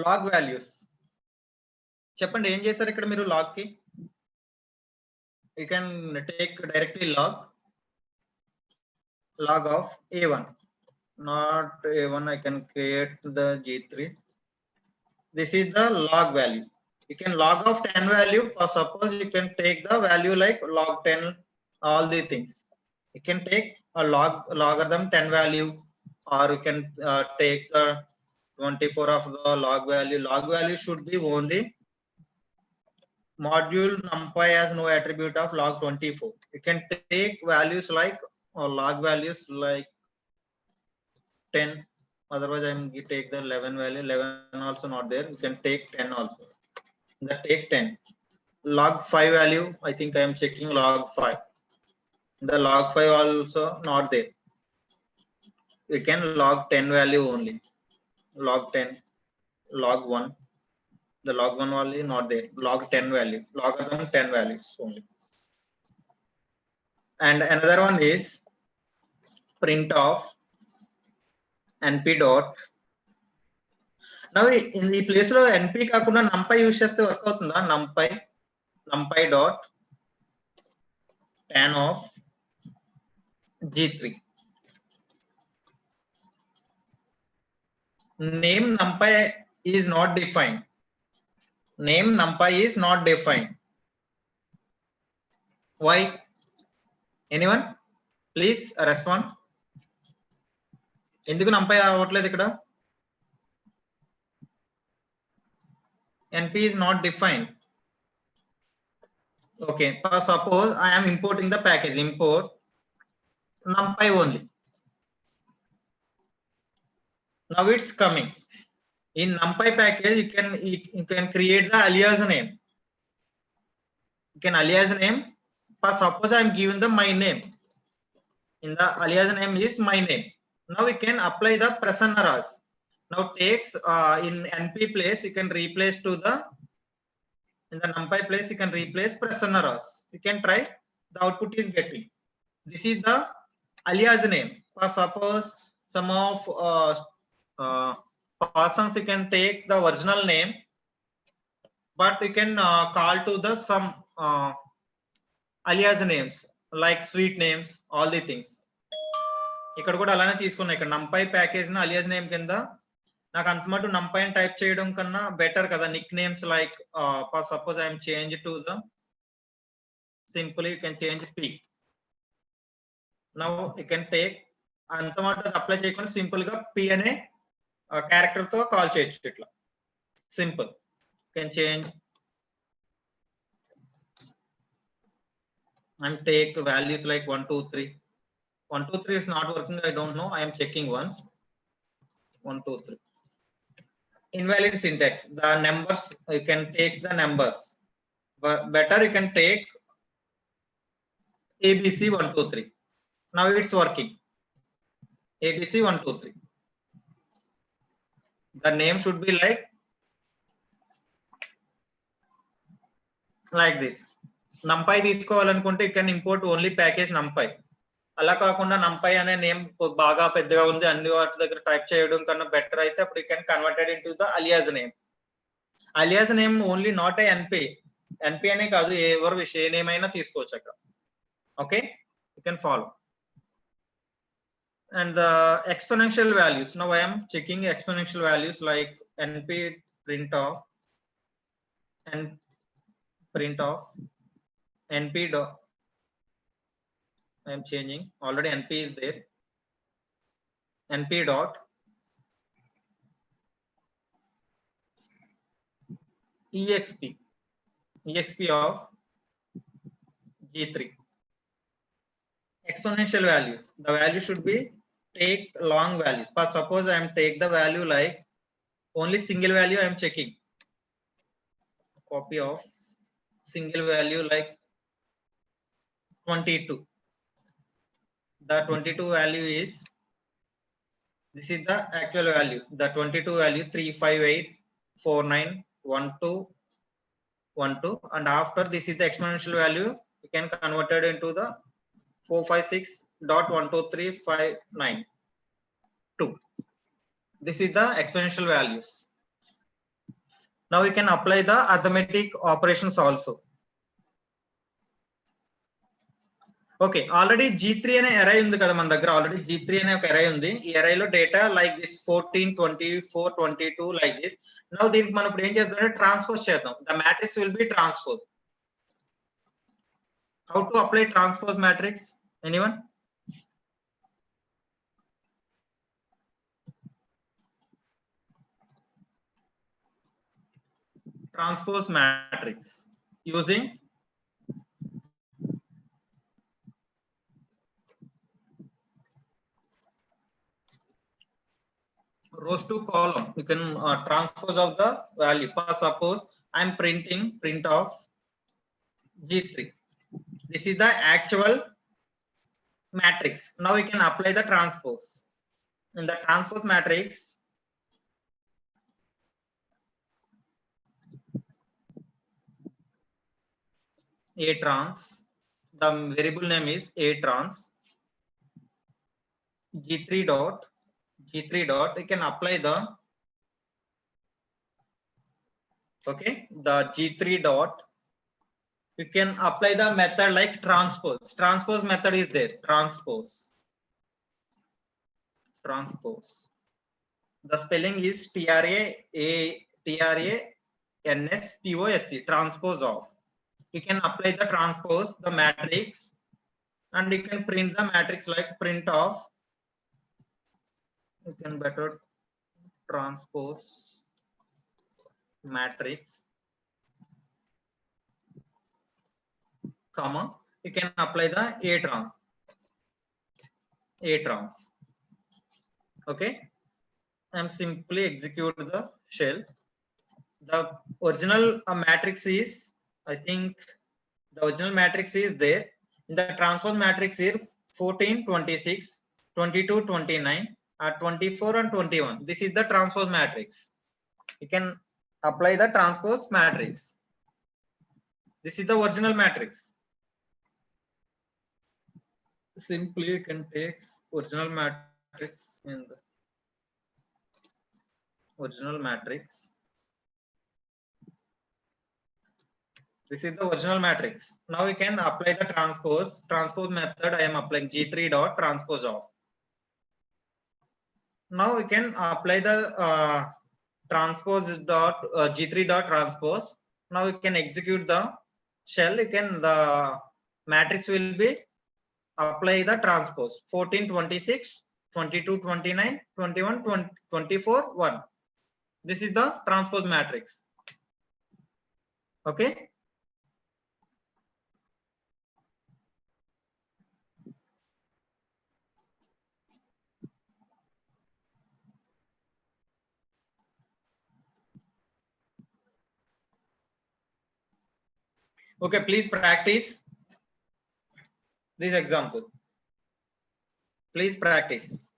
log values. చెప్పండి ఏం చేశారు ఇక్కడ మీరు log కి? You can take directly log of a1, not a1. I can create the g3. This is the log value. You can log of 10 value, or suppose you can take the value like log 10, all the things. You can take a logarithm 10 value, or you can take the 24 of the log value. Log value should be only module numpy has no attribute of log 24. You can take values like log values like 10. Otherwise, I am take the 11 value. 11 also not there. You can take 10 also. That take 10. Log 5 value. I think I am checking log 5. The log 5 also not there. You can log 10 value only. Log 10, log 1. The log 1 value not there. Log 10 value. Logarithm 10 values only. And another one is print of np dot. Now in the place లో np కాకుండా numpy use చేస్తే work అవుతుందా? numpy dot tan of g3. Name numpy is not defined. Why? Anyone? Please respond. ఎందుకు numpy అవ్వట్లేదు ఇక్కడ? NP is not defined. Okay, suppose I am importing the package, import numpy only. Now it's coming. In numpy package, you can create the alias name. You can alias name. Suppose I am given the my name. In the alias name is my name. Now we can apply the presenter as. Now takes in NP place you can replace to the in the numpy place you can replace presenter as. You can try. The output is getting. This is the alias name. Suppose some of persons you can take the original name, but you can call to the some alias names like sweet names, all the things. ఇక్కడ కూడా అలానే తీసుకున్నా. ఇక్కడ numpy package ని alias name కింద నాకు అంత మటు numpy అని టైప్ చేయడం కన్నా బెటర్ కదా. Nick names like suppose I am change to the simple you can change P. Now you can take అంత మటు అప్లై చేయకుండా సింపుల్ గా పీ అనే క్యారెక్టర్ తో కాల్ చేయొచ్చు. ఇట్లా simple can change and take values like 1 2 3. 1 2 3 is not working. I don't know. I am checking once. 1 2 3. Invalid syntax. The numbers you can take the numbers, but better you can take ABC 1 2 3. Now it's working. ABC 1 2 3. The name should be like this. numpy తీసుకోవాలనుకుంటే you can import only package numpy. అలా కాకుండా numpy అనే name బాగా పెద్దగా ఉంది అన్ని వాటి దగ్గర టైప్ చేయడం కన్నా బెటర్ అయితే అప్పుడు you can converted into the alias name. alias name only not a NP అనే కాదు, ఎవరి విషయ నేమ్ అయినా తీసుకోవచ్చు అక్కడ. Okay, you can follow. And the exponential values, now I am checking exponential values like NP print of and print of NP dot. I am changing, already NP is there. NP dot exp of G3. Exponential values, the value should be take long values. But suppose I am take the value like only single value I am checking. Copy of single value like 22. The 22 value is, this is the actual value. The 22 value 358491212, and after this is the exponential value. You can convert it into the 456.12359.2. This is the exponential values. Now we can apply the arithmetic operations also. Okay, already G3 అనే అరే ఉంది కదా మన దగ్గర. Already G3 అనే ఒక array ఉంది. ఈ అరేలో data like this 14 24 22 like this. Now దీనికి మనం ఇప్పుడు ఏం చేద్దాం, ట్రాన్స్పోజ్ చేద్దాం. The matrix will be transpose. How to apply transpose matrix? Anyone? Transpose matrix using rows to column. You can transpose of the value. Suppose I am printing print of G3. This is the actual matrix. Now we can apply the transpose. In the transpose matrix, A trans, the variable name is A trans, G3 dot, you can apply the, okay, the G3 dot, you can apply the method like transpose method is there. Transpose, the spelling is TRANSPOSE, transpose of. You can apply the transpose the matrix, and you can print the matrix like print of you can better transpose matrix, comma, you can apply the A trans. Okay, I'm simply execute the shell. The original matrix is, I think the original matrix is there. In the transpose matrix here 14, 26, 22, 29, 24 and 21. This is the transpose matrix. You can apply the transpose matrix. This is the original matrix. Simply you can take original matrix in the original matrix. This is the original matrix. Now we can apply the transpose method. I am applying G3 dot transpose of. Now we can apply the transpose dot G3 dot transpose. Now we can execute the shell. You can, the matrix will be apply the transpose 14, 26, 22, 29, 21, 20, 24, 1. This is the transpose matrix. Okay. Okay, please practice this example. Please practice.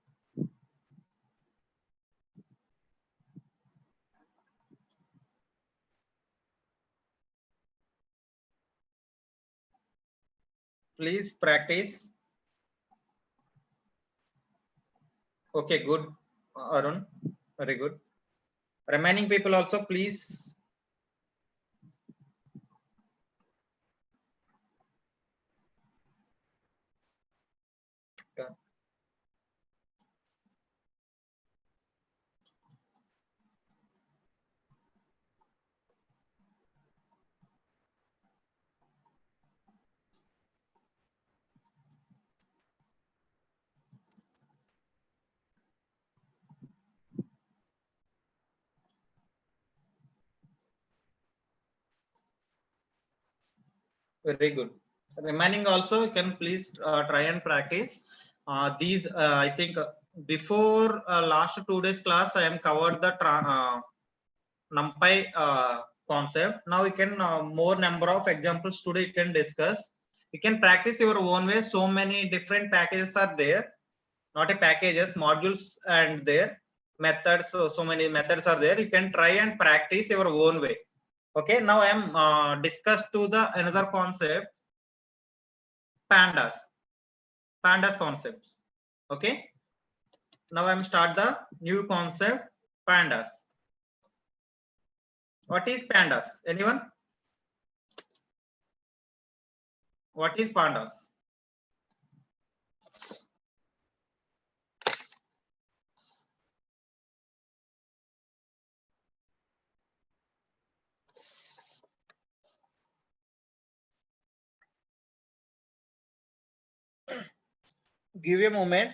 Please practice. Okay, good, Arun. Very good. Remaining people also, please. Very good. Remaining also, you can please try and practice. These, I think, before last 2 days class, I am covered the NumPy concept. Now you can more number of examples today you can discuss. You can practice your own way. So many different packages are there. Not a packages, modules and their methods. So many methods are there. You can try and practice your own way. Okay, now I am discuss to the another concept, pandas concepts. Okay, now I'm start the new concept, pandas. What is pandas? Anyone? What is pandas? Give me a moment.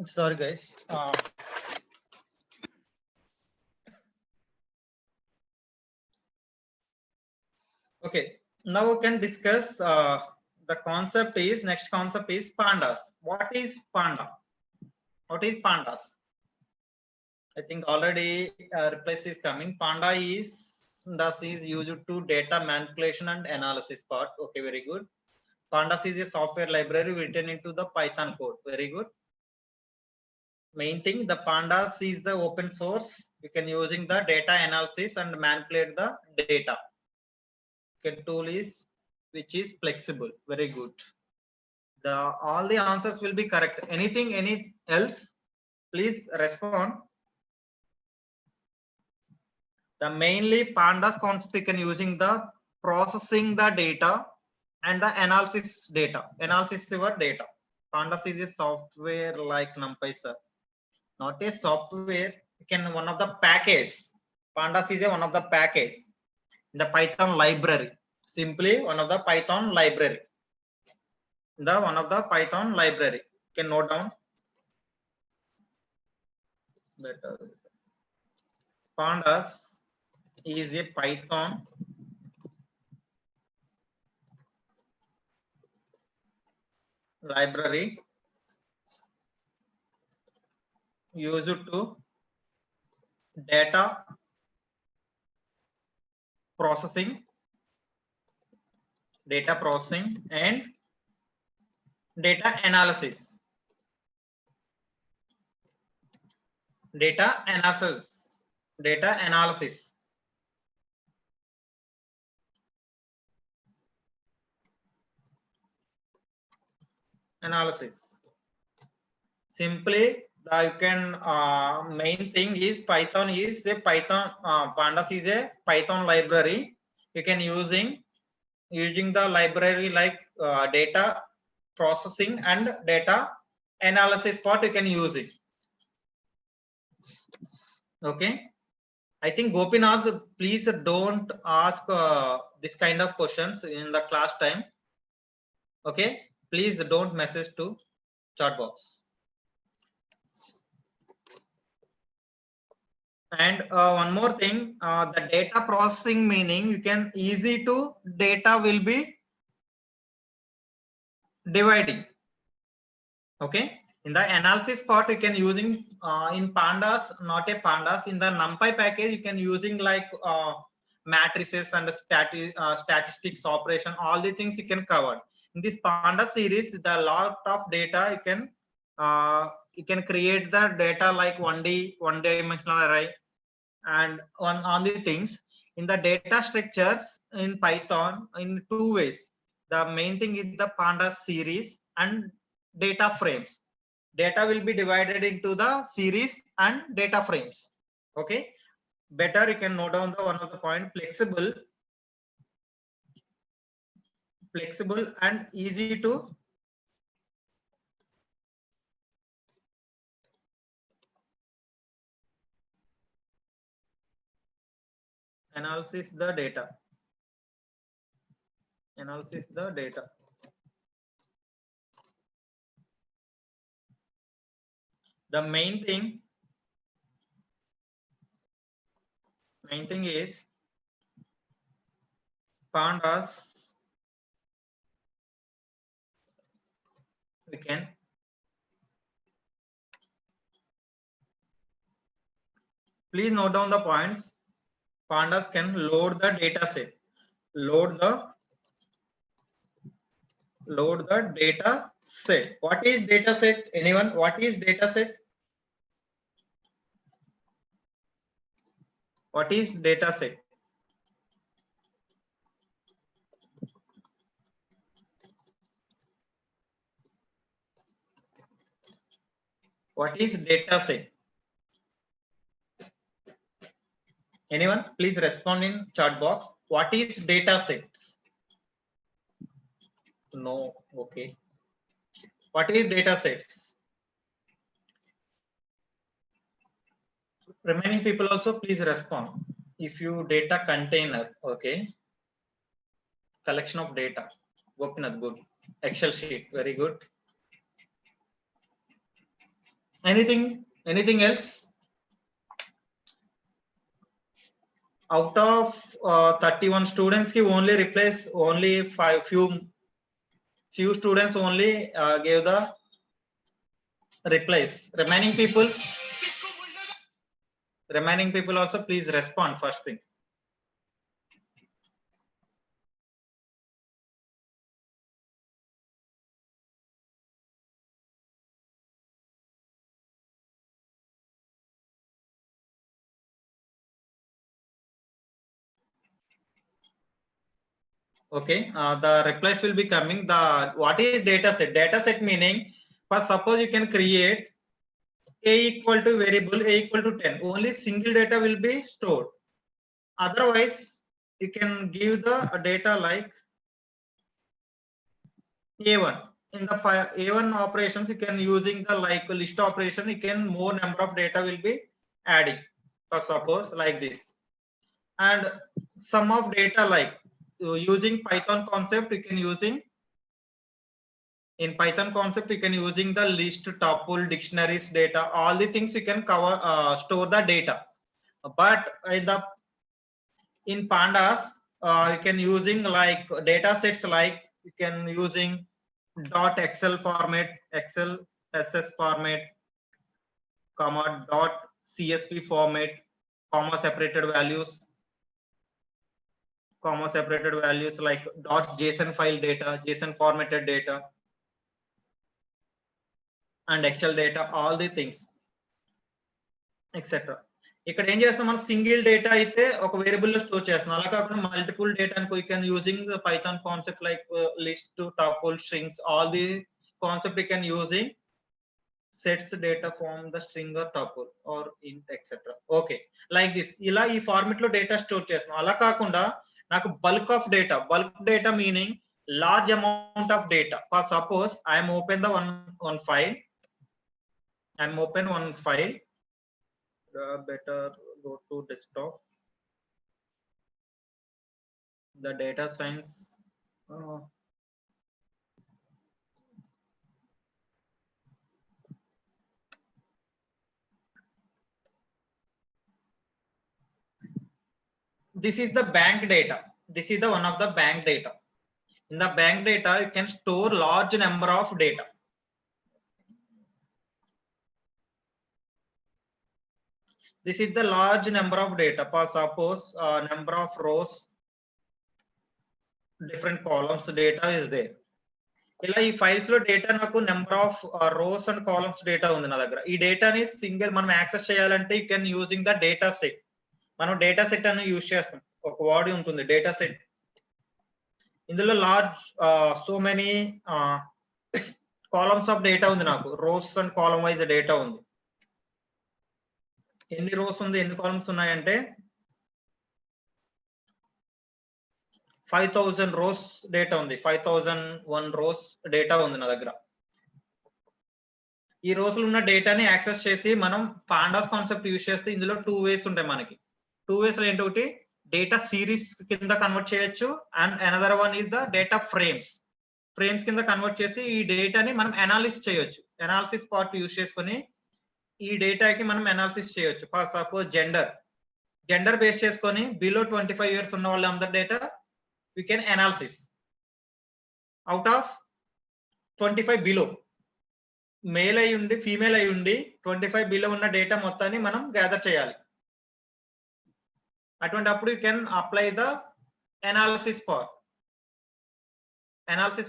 Sorry guys. Okay, now we can discuss the concept is, next concept is pandas. What is panda? What is pandas? I think already replace is coming. Pandas is used to data manipulation and analysis part. Okay, very good. Pandas is a software library written into the Python code. Very good. Main thing, the Pandas is the open source. You can using the data analysis and manipulate the data. Okay, tool is which is flexible. Very good. All the answers will be correct. Any else? Please respond. The mainly Pandas concept you can using the processing the data and the analysis data. Analysis your data. Pandas is a software like NumPy, sir. Not a software. You can one of the package. Pandas is a one of the package in the Python library. Simply one of the Python library. The one of the Python library. You can note down. Better. Pandas is a Python library used to data processing and data analysis. Simply you can main thing is Python is a Python Pandas is a Python library. You can using the library like data processing and data analysis part you can use it. Okay, I think Gopinath, please don't ask this kind of questions in the class time. Okay, please don't message to chat box. And one more thing, the data processing meaning you can easy to data will be dividing. Okay, in the analysis part you can using in Pandas, not a Pandas, in the NumPy package you can using like matrices and statistics operation, all the things you can cover. In this Pandas series, the lot of data you can create the data like one dimensional array and on the things in the data structures in Python in two ways. The main thing is the Pandas series and data frames. Data will be divided into the series and data frames. Okay, better you can note down the one of the point, flexible and easy to analyze the data. The main thing is Pandas we can please note down the points. Pandas can load the data set. Load the data set. What is data set? Anyone? What is data set? What is data set? What is data set? Anyone? Please respond in chat box. What is data sets? No. Okay. What is data sets? Remaining people also please respond. If you data container, okay. Collection of data. Gopinath, good. Excel sheet, very good. Anything else? Out of 31 students, ki only replace only few students only gave the replace. Remaining people Remaining people also please respond first thing. Okay, the replies will be coming. The what is data set? Data set meaning, for suppose you can create a equal to variable a equal to 10. Only single data will be stored. Otherwise, you can give the data like A1. In the A1 operations, you can using the like list operation. You can more number of data will be adding. For suppose like this, and sum of data like using Python concept, you can using. In Python concept, you can using the list, tuple, dictionaries, data, all the things you can cover, store the data. But in pandas, you can using like data sets like you can using dot excel format, excel ss format, comma dot csv format, comma separated values like dot json file data, json formatted data, and excel data, all the things, etc. ఇక్కడ ఏం చేస్తాం, మనం single data అయితే ఒక variable లో store చేస్తాం. అలా కాకుండా మల్టిపుల్ డేటా అనుకో, you can using the Python concept like list, tuple, strings, all the concept you can using sets data from the string or tuple or int etc. Okay, like this. ఇలా ఈ format లో data store చేస్తాం. అలా కాకుండా నాకు bulk of data meaning large amount of data. For suppose I'm open the one file. I'm open one file. Better go to desktop. The data science. This is the bank data. This is the one of the bank data. In the bank data, you can store large number of data. This is the large number of data. For suppose number of rows, different columns data is there. ఇలా ఈ files లో data నాకు number of rows and columns data ఉంది నా దగ్గర. ఈ డేటాని single మనం యాక్సెస్ చేయాలంటే you can using the data set. మనం డేటా సెట్ అని యూజ్ చేస్తాం. ఒక వర్డ్ ఉంటుంది డేటా సెట్. ఇందులో large so many columns of data ఉంది. నాకు rows and column wise data ఉంది. ఎన్ని రోస్ ఉంది, ఎన్ని కాలమ్స్ ఉన్నాయంటే 5000 రోస్ డేటా ఉంది. 5001 రోస్ డేటా ఉంది నా దగ్గర. ఈ రోజులు ఉన్న డేటాని యాక్సెస్ చేసి మనం పాండాస్ కాన్సెప్ట్ యూజ్ చేస్తే ఇందులో 2 వేస్ ఉంటాయి మనకి. 2 వేస్ లో ఏంటొకటి డేటా సిరీస్ కింద కన్వర్ట్ చేయొచ్చు, and another one is the data frames కింద కన్వర్ట్ చేసి ఈ డేటాని మనం అనాలిసిస్ చేయొచ్చు. అనాలిసిస్ పార్ట్ యూజ్ చేసుకొని ఈ డేటాకి మనం అనాలిసిస్ చేయొచ్చు. ఫర్ సపోజ్ జెండర్ బేస్ చేసుకొని బిలో 25 years ఉన్న వాళ్ళ అందరి data we can analysis. Out of 25 below, male అయి ఉండి ఫీమేల్ అయి ఉండి 25 బిలో ఉన్న డేటా మొత్తాన్ని మనం గ్యాదర్ చేయాలి. అటువంటి అప్పుడు you can apply the analysis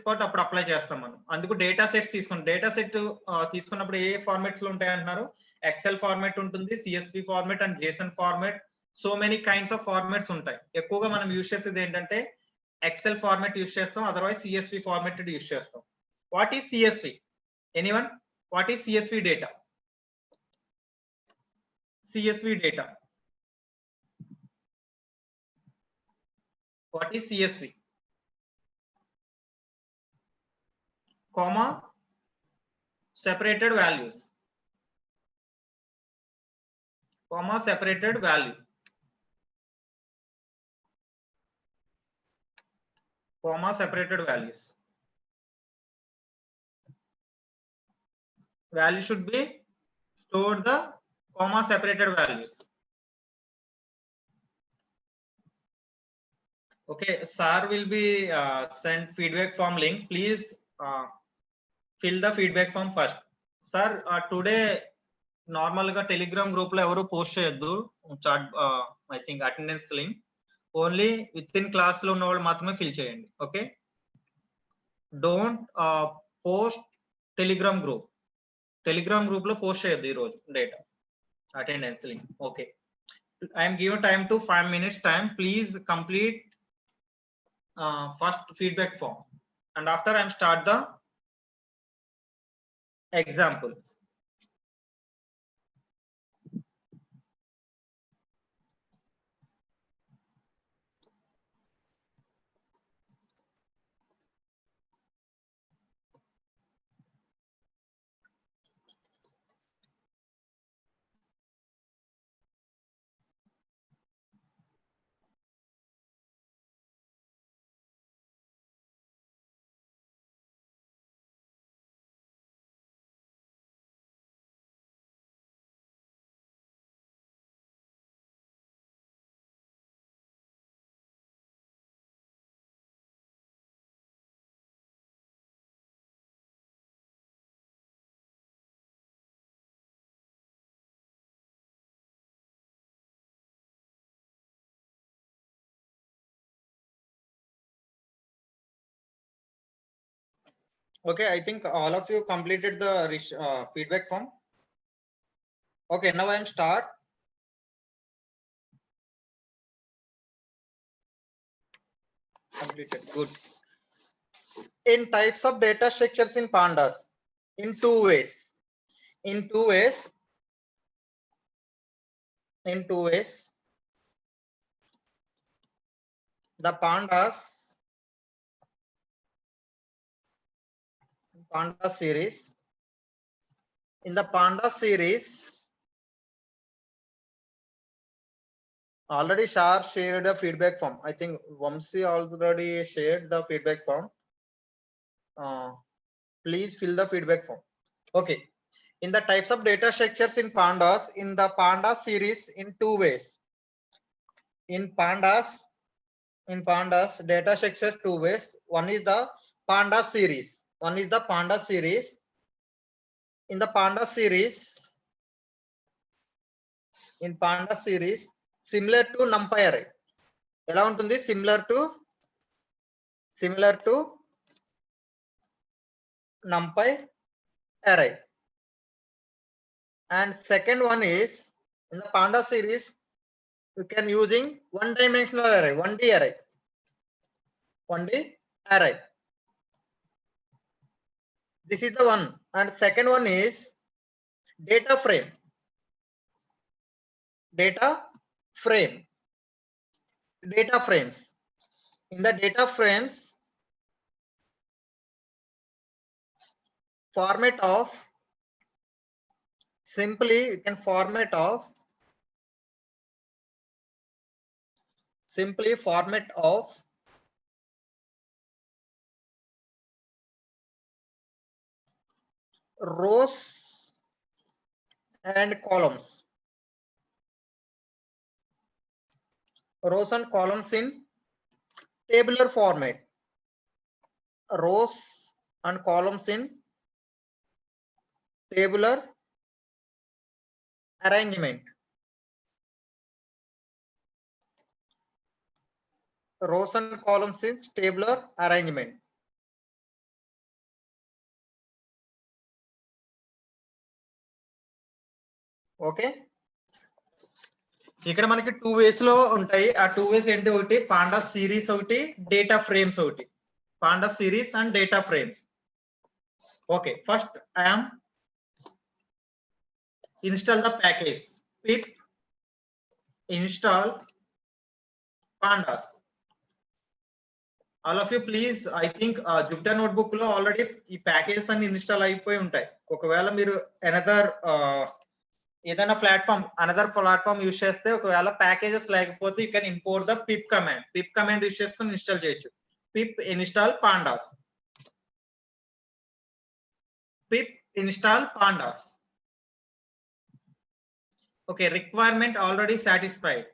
part అప్పుడు అప్లై చేస్తాం మనం. అందుకు డేటా సెట్స్ డేటా సెట్ తీసుకున్నప్పుడు ఏ ఫార్మాట్స్ లో ఉంటాయి అంటున్నారు. ఎక్సెల్ ఫార్మాట్ ఉంటుంది, CSV format and Jason format. So many kinds of formats ఉంటాయి. ఎక్కువగా మనం యూజ్ చేసేది ఏంటంటే ఎక్సెల్ ఫార్మాట్ యూజ్ చేస్తాం, అదర్వైజ్ సిఎస్వి ఫార్మాట్ యూజ్ చేస్తాం. What is CSV? Anyone? What is CSV data? CSV data. What is CSV? Comma, separated values. Comma, separated value. Comma, separated values. Value should be stored the comma separated values. Okay, sir will be send feedback form link. Please fill the feedback form first. Sir, today normal గా Telegram group లో ఎవరు post చేయొద్దు chat I think attendance link only with in class లో ఉన్న వాళ్ళు మాత్రమే fill చేయండి. Okay, don't post Telegram group లో పోస్ట్ చేయొద్దు ఈ రోజు data attendance link. Okay, I'm given time to 5 minutes time. Please complete first feedback form and after I'm start the examples. Okay, I think all of you completed the feedback form. Okay, now I am start. Completed. Good. In types of data structures in pandas, in two ways. The pandas series. In the pandas series, already Shar shared a feedback form. I think Vamsi already shared the feedback form. Please fill the feedback form. Okay, in the types of data structures in pandas, in the pandas series, in two ways. In pandas data structures two ways. One is the pandas series. In the pandas series, similar to numpy array. ఎలా ఉంటుంది? similar to numpy array. And second one is, in the pandas series, you can using one dimensional array, 1D array. This is the one. And second one is data frames. In the data frames, format of simply you can format of rows and columns. Rows and columns in tabular format. Rows and columns in tabular arrangement. Rows and columns in tabular arrangement. Okay, ఇక్కడ మనకి two ways లో ఉంటాయి. ఆ two ways ఏంటి? ఒకటి pandas series, ఒకటి data frames. ఒకటి pandas series and data frames. Okay, first I am install the package pip install pandas. All of you please, I think Jupyter notebook లో already ఈ packages అన్ని install అయిపోయి ఉంటాయి. ఒకవేళ మీరు ఏదైనా అనదర్ ప్లాట్ఫామ్ యూస్ చేస్తే, ఒకవేళ ప్యాకేజెస్ లేకపోతే you can import the pip command use చేసుకొని ఇన్స్టాల్ చేయొచ్చు. Pip install pandas. Okay, requirement already satisfied.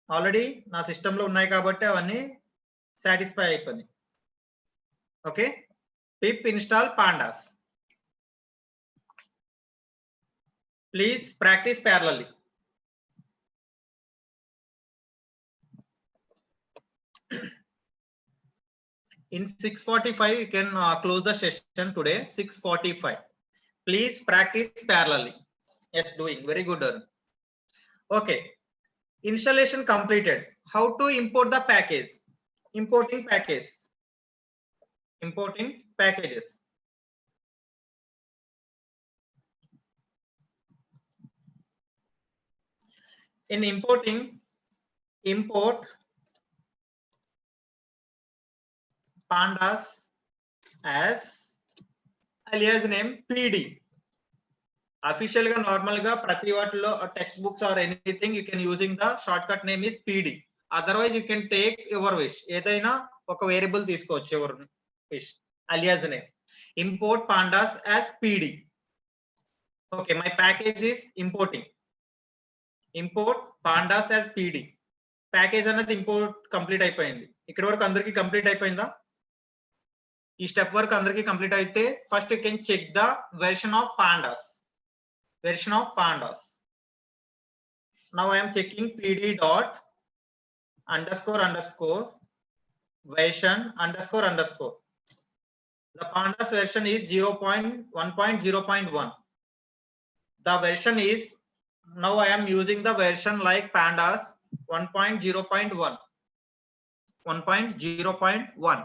Already నా సిస్టమ్ లో ఉన్నాయి కాబట్టి అవన్నీ సాటిస్ఫై అయిపోయింది. Okay, pip install pandas. Please practice parallelly. In 6:45 you can close the session today. 6:45. Please practice parallelly. Yes, doing very good, Arun. Okay, installation completed. How to import the package? Importing package. Importing packages. In importing, import pandas as alias name PD. Official ga normal ga prati vaatilo textbooks or anything you can using the shortcut name is PD. Otherwise you can take your wish. ఏదైనా ఒక variable తీసుకోవచ్చు your wish. Alias name. Import pandas as PD. Okay, my package is importing. Import pandas as PD. Package అనేది import complete అయిపోయింది. ఇక్కడ వరకు అందరికి complete అయిపోయిందా? ఈ స్టెప్ వరకు అందరికి కంప్లీట్ అయితే first you can check the version of pandas. Version of pandas. Now I am checking pd dot underscore underscore version underscore underscore. The pandas version is 0.1.0.1. The version is, now I am using the version like pandas 1.0.1. 1.0.1.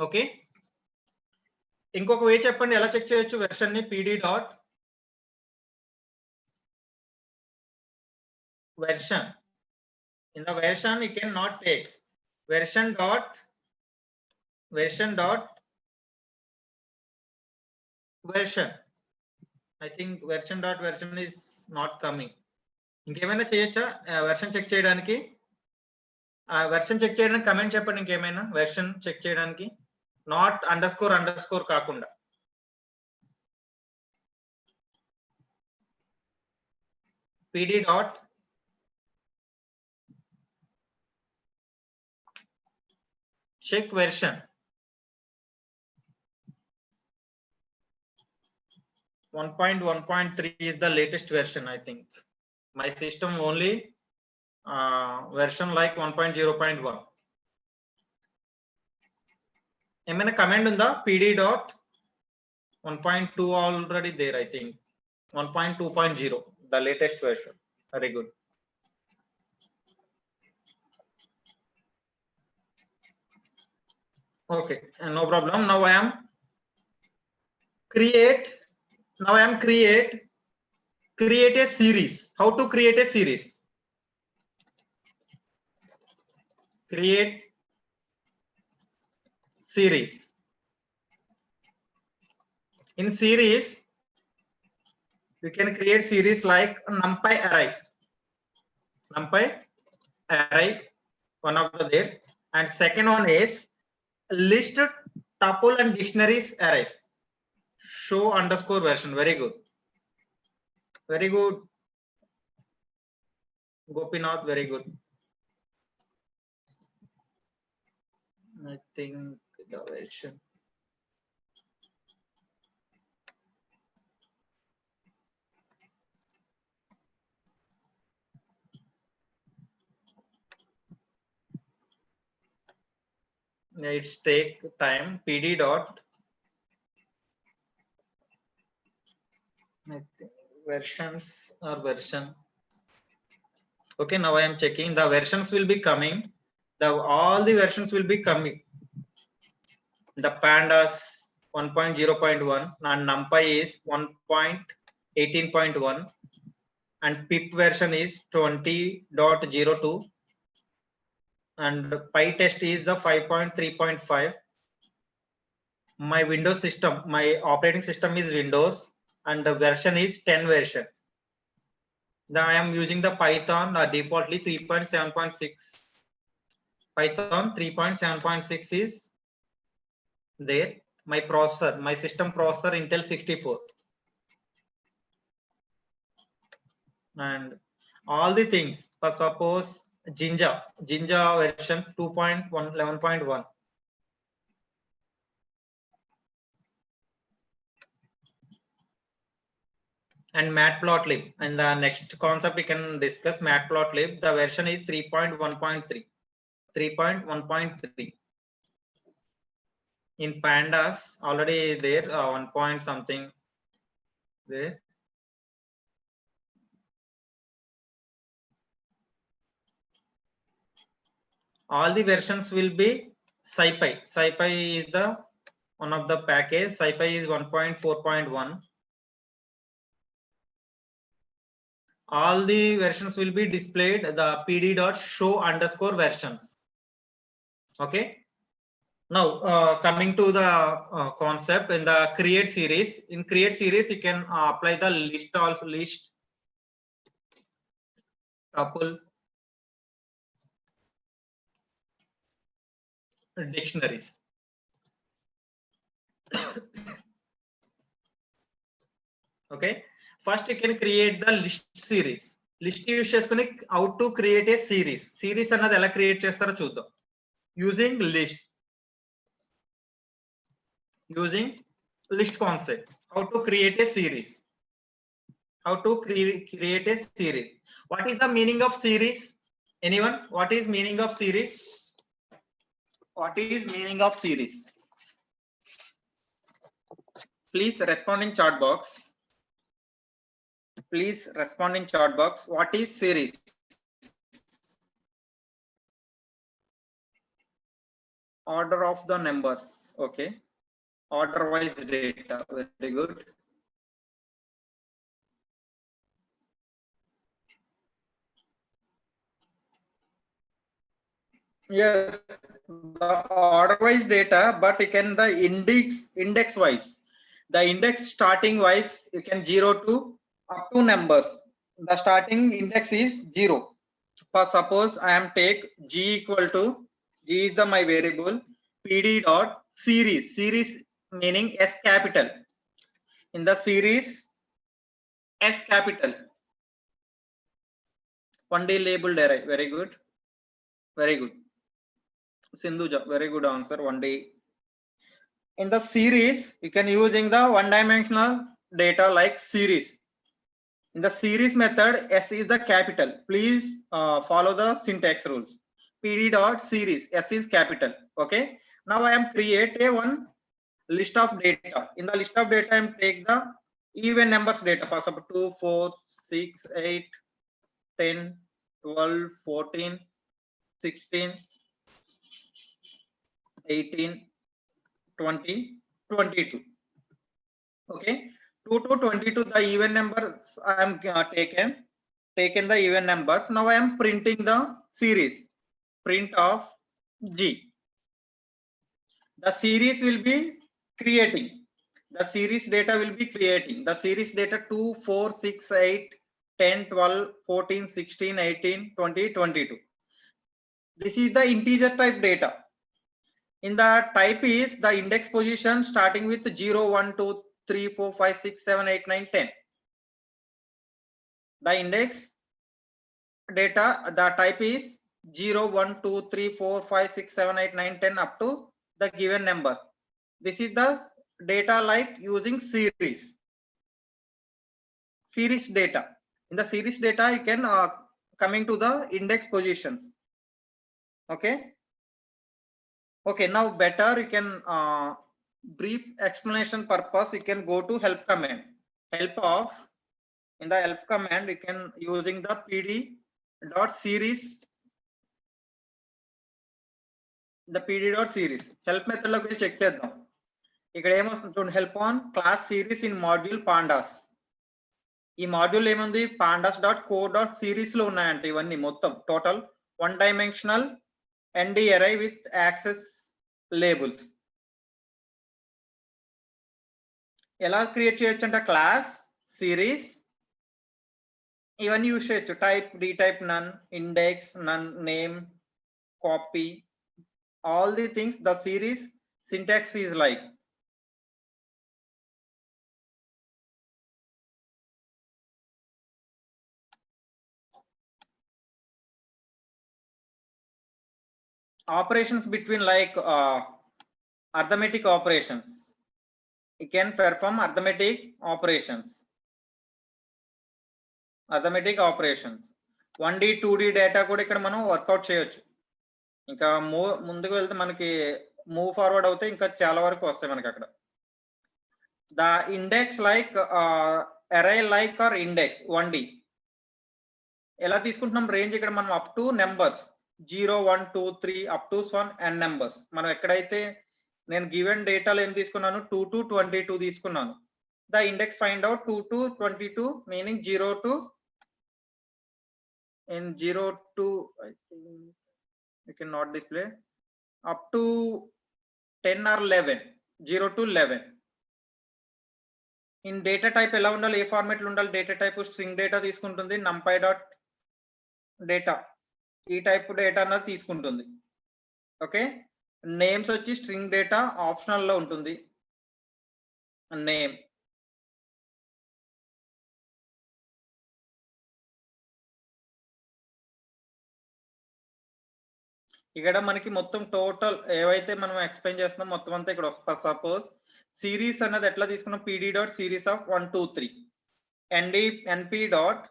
Okay, ఇంకొక వే చెప్పండి ఎలా check చేయొచ్చు version ని. pd dot version. In the version you can not take version dot version. I think version dot version is not coming. ఇంకేమైనా చేయొచ్చా version check చేయడానికి? Version check చేయడానికి comment చెప్పండి. ఇంకేమైనా వెర్షన్ చెక్ చేయడానికి నాట్ అండర్స్కోర్ అండర్స్కోర్ కాకుండా. pd dot check version. 1.1.3 is the latest version. I think my system only version like 1.0.1. ఏమైనా comment ఉందా? pd dot 1.2 already there. I think 1.2.0 the latest version. Very good. Okay, no problem. Now I am create a series. How to create a series? Create series. In series you can create series like numpy array. One of the there, and second one is list tuple and dictionaries arrays. Show underscore version. Very good, Gopinath, very good. I think the version it's take time. pd dot I think versions or version. Okay, now I am checking. The versions will be coming. All the versions will be coming. The pandas 1.0.1 and numpy is 1.18.1 and pip version is 20.02 and pytest is the 5.3.5. My Windows system, my operating system is Windows and the version is 10 version. Now I am using the Python defaultly 3.7.6. Python 3.7.6 is there. My processor, my system processor Intel 64, and all the things. For suppose Jinja version 2.11.1. And Matplotlib. And the next concept we can discuss Matplotlib. The version is 3.1.3. 3.1.3. In pandas already there 1 point something there. All the versions will be SciPy. SciPy is the one of the package. SciPy is 1.4.1. All the versions will be displayed the pd.show_versions. Okay. Now coming to the concept in the create series. In create series, you can apply the list also, list, tuple, dictionaries. Okay. First you can create the list series. List use cheskoni how to create a series. Series annadi ela create chestaro chuddam. Using list. Using list concept. How to create a series. How to create a series. What is the meaning of series? Anyone? What is meaning of series? What is meaning of series? Please respond in chat box. Please respond in chat box. What is series? Order of the numbers. Okay. Order wise data. Very good. Yes, the order wise data, but you can the index wise. The index starting wise, you can 0 to up to numbers. The starting index is 0. For suppose I am take g equal to g is the my variable pd dot series. Series meaning S capital. In the series S capital. 1D labeled array. Very good. Very good. Sindhuja, very good answer. 1D. In the series, you can using the one-dimensional data like series. In the series method, S is the capital. Please follow the syntax rules. PD dot series, S is capital. Okay. Now I am create a one list of data. In the list of data, I am take the even numbers data. For example, 2, 4, 6, 8, 10, 12, 14, 16, 18, 20, 22. Okay. 2 to 22 the even numbers I am taken the even numbers. Now I am printing the series. Print of G. The series will be creating. The series data will be creating. The series data 2, 4, 6, 8, 10, 12, 14, 16, 18, 20, 22. This is the integer type data. In the type is the index position starting with 0, 1, 2, 3, 4, 5, 6, 7, 8, 9, 10. The index data, the type is 0, 1, 2, 3, 4, 5, 6, 7, 8, 9, 10 up to the given number. This is the data like using series. Series data. In the series data, you can coming to the index positions. Okay. Okay. Now better you can brief explanation purpose. You can go to help command. Help of in the help command you can using the pd dot series. The pd dot series help method లోకి వెళ్ళి check చేద్దాం. ఇక్కడ ఏమొస్తుంది చూడండి help on class series in module pandas. ఈ module ఏముంది pandas dot core dot series లో ఉన్నాయంట ఇవన్నీ మొత్తం total one dimensional ND array with access labels. ఎలా క్రియేట్ చేయొచ్చు అంటే క్లాస్ సిరీస్ ఇవన్నీ యూజ్ చేయొచ్చు type retype none index none name copy all the things. The series syntax is like operations between like arithmetic operations. You can perform arithmetic operations. 1D 2D data కూడా ఇక్కడ మనం work out చేయొచ్చు. ఇంకా ముందుకు వెళ్తే మనకి మూవ్ ఫార్వర్డ్ అవుతే ఇంకా చాలా వరకు వస్తాయి మనకి అక్కడ. ద ఇండెక్స్ లైక్ అరే లైక్ ఆర్ ఇండెక్స్ 1D ఎలా తీసుకుంటున్నాం రేంజ్ ఇక్కడ మనం up to numbers 0 1 2 3 up to 1 n numbers. మనం ఎక్కడైతే నేను గివెన్ డేటాలో ఏం తీసుకున్నాను 2 to 22 తీసుకున్నాను. The index find out 2 to 22 meaning 0 to in 0 to I think you cannot display up to 10 or 11 0 to 11. In data type ఎలా ఉండాలి, ఏ ఫార్మాట్ లో ఉండాలి డేటా టైప్ స్ట్రింగ్ డేటా తీసుకుంటుంది, numpy డాట్ డేటా ఈ టైప్ డేటా అన్నది తీసుకుంటుంది. Okay, names వచ్చి string data optional లో ఉంటుంది. నేమ్ ఇక్కడ మనకి మొత్తం టోటల్ ఏవైతే మనం ఎక్స్ప్లెయిన్ చేస్తున్నాం మొత్తం అంతా ఇక్కడ వస్తుంది. సపోజ్ సిరీస్ అన్నది ఎట్లా తీసుకున్నాం pd dot series of 1 2 3 np dot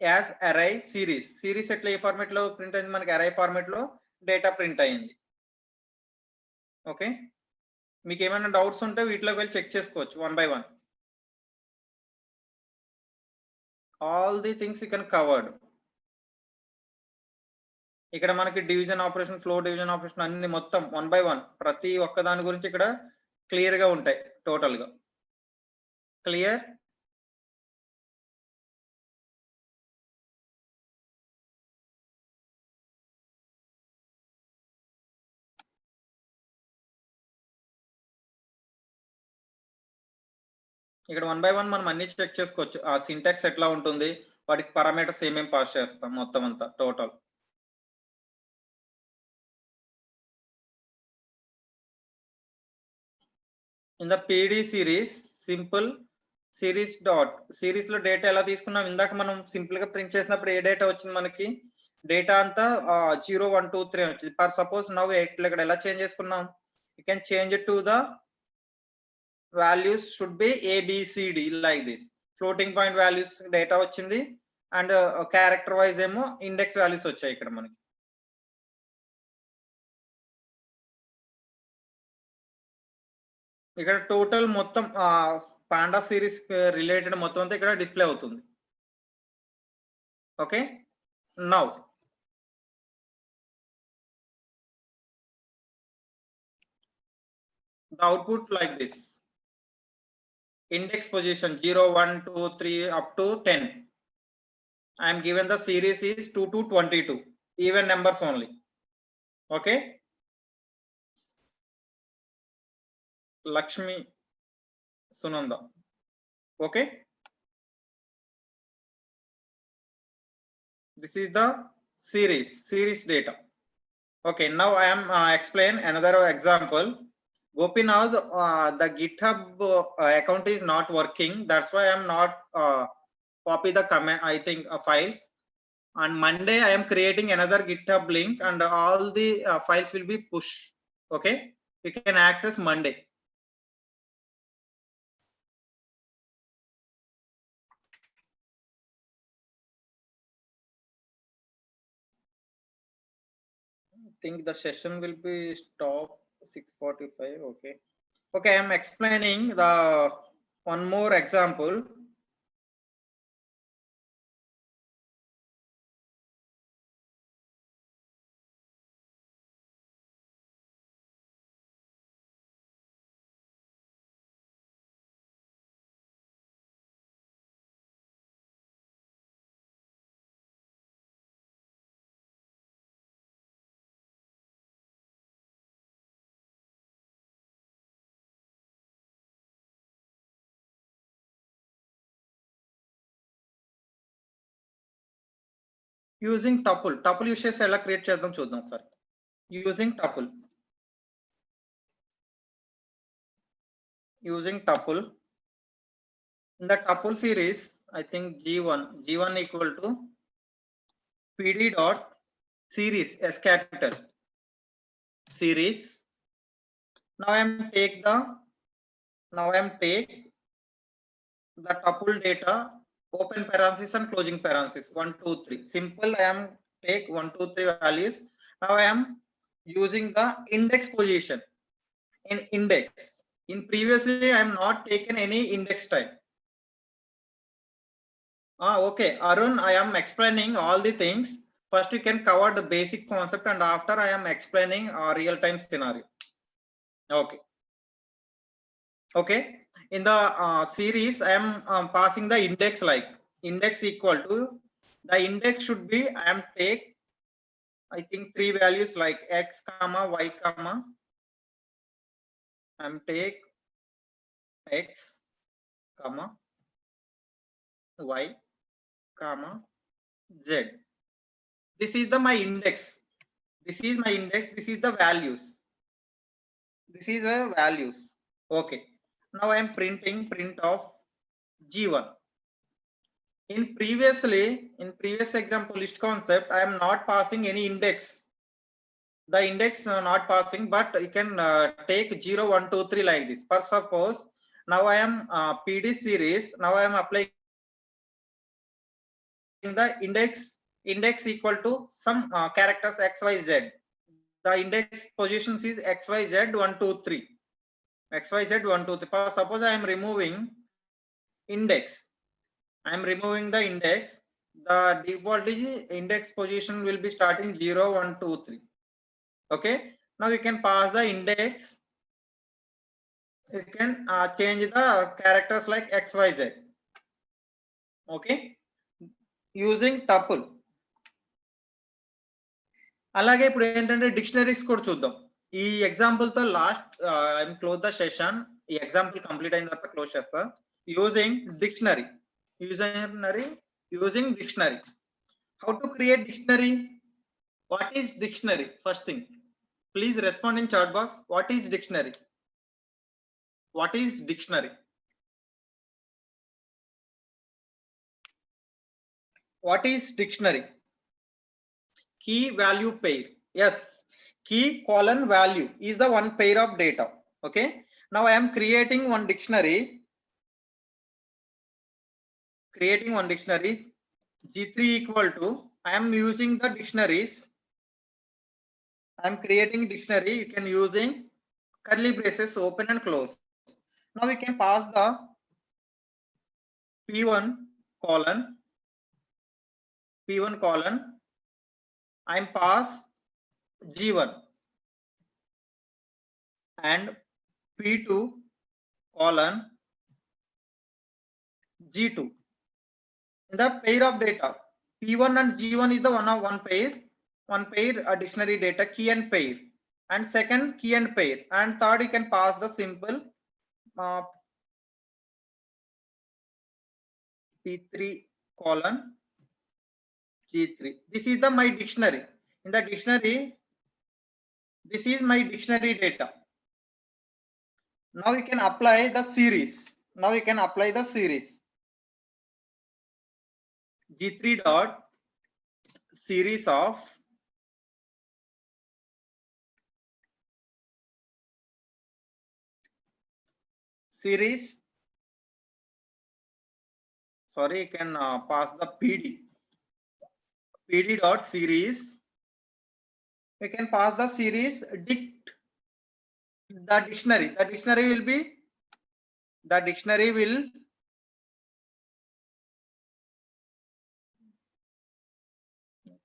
as అరే సిరీస్. సిరీస్ ఎట్లా ఏ ఫార్మాట్ లో ప్రింట్ అయింది మనకి అరే ఫార్మాట్ లో డేటా ప్రింట్ అయింది. ఓకే, మీకు ఏమైనా డౌట్స్ ఉంటే వీటిలోకి వెళ్ళి చెక్ చేసుకోవచ్చు 1 by 1. All the things you can covered. ఇక్కడ మనకి division operation, flow division operation అన్ని మొత్తం 1 by 1 ప్రతి ఒక్క దాని గురించి ఇక్కడ క్లియర్ గా ఉంటాయి టోటల్ గా. క్లియర్? ఇక్కడ 1 by 1 మనం అన్ని చెక్ చేసుకోవచ్చు. ఆ సింటాక్స్ ఎట్లా ఉంటుంది, వాటికి పారామీటర్స్ ఏమేమి పాస్ చేస్తాం మొత్తం అంతా total. In the PD series simple series dot series లో డేటా ఎలా తీసుకున్నాం, ఇందాక మనం సింపుల్ గా ప్రింట్ చేసినప్పుడు ఏ డేటా వచ్చింది మనకి డేటా అంతా 0 1 2 3 వచ్చింది. ఫర్ సపోజ్ నవ్ ఇక్కడ ఎలా చేంజ్ చేసుకున్నాం, you can change it to the values should be ABCD like this. Floating point values data వచ్చింది అండ్ క్యారెక్టర్ వైజ్ ఏమో ఇండెక్స్ వాల్యూస్ వచ్చాయి ఇక్కడ మనకి. ఇక్కడ టోటల్ మొత్తం పాండా సిరీస్ రిలేటెడ్ మొత్తం అంతా ఇక్కడ డిస్ప్లే అవుతుంది. Okay, now the output like this. Index position 0 1 2 3 up to 10. I am given the series is 2 to 22 even numbers only. Okay, Lakshmi Sunanda. Okay, this is the series data. Okay, now I am explain another example. Gopinath, the GitHub account is not working. That's why I am not copy the comment, I think files. On Monday, I am creating another GitHub link and all the files will be pushed. Okay, you can access Monday. I think the session will be stopped 6:45. Okay, okay, I am explaining the one more example. Using tuple use చేసి ఎలా create చేద్దాం చూద్దాం ఒకసారి. using tuple in the tuple series, I think g1 equal to pd dot series, S capital, series. Now I am take the tuple data, open parenthesis and closing parenthesis, 1 2 3. Simple. I am take 1 2 3 values. Now I am using the index position in index. In previously I am not taken any index type. Okay, Arun, I am explaining all the things. First you can cover the basic concept and after I am explaining a real time scenario. Okay, in the series I am passing the index, like index equal to, the index should be, I am take I think 3 values like x comma y comma, I am take x comma y comma z. This is the my index. This is my index. This is the values. This is the values. Okay. Now I am printing print of G1. In previous example list concept, I am not passing any index. The index not passing, but you can take 0 1 2 3 like this. For suppose now I am PD series. Now I am applying the index equal to some characters xyz. The index positions is xyz 1 2 3, xyz 1 2 3. Suppose I am removing index, I am removing the index, the default index position will be starting 0 1 2 3. Okay, now you can pass the index, you can change the characters like xyz. Okay, using tuple. అలాగే ఇప్పుడు ఏంటంటే dictionaries కూడా చూద్దాం. ఈ example తో last I close the session. ఈ example complete అయిన తర్వాత క్లోజ్ చేస్తా. Using dictionary, using dictionary. How to create dictionary? What is dictionary? First thing, please respond in chat box. What is dictionary? What is dictionary? What is dictionary? Key value pair. Yes, key colon value is the one pair of data. Okay, now I am creating one dictionary. G3 equal to, I am using the dictionaries. I am creating dictionary. You can using curly braces open and close. Now we can pass the P1 colon. I am pass G1 and P2 colon G2. In the pair of data, P1 and G1 is the one pair, a dictionary data, key and pair, and second key and pair, and third you can pass the simple P3 colon G3. This is the my dictionary. In the dictionary, this is my dictionary data. Now you can apply the series. G3 dot series of series. Sorry, you can pass the PD dot series. You can pass the series dict the dictionary. The dictionary will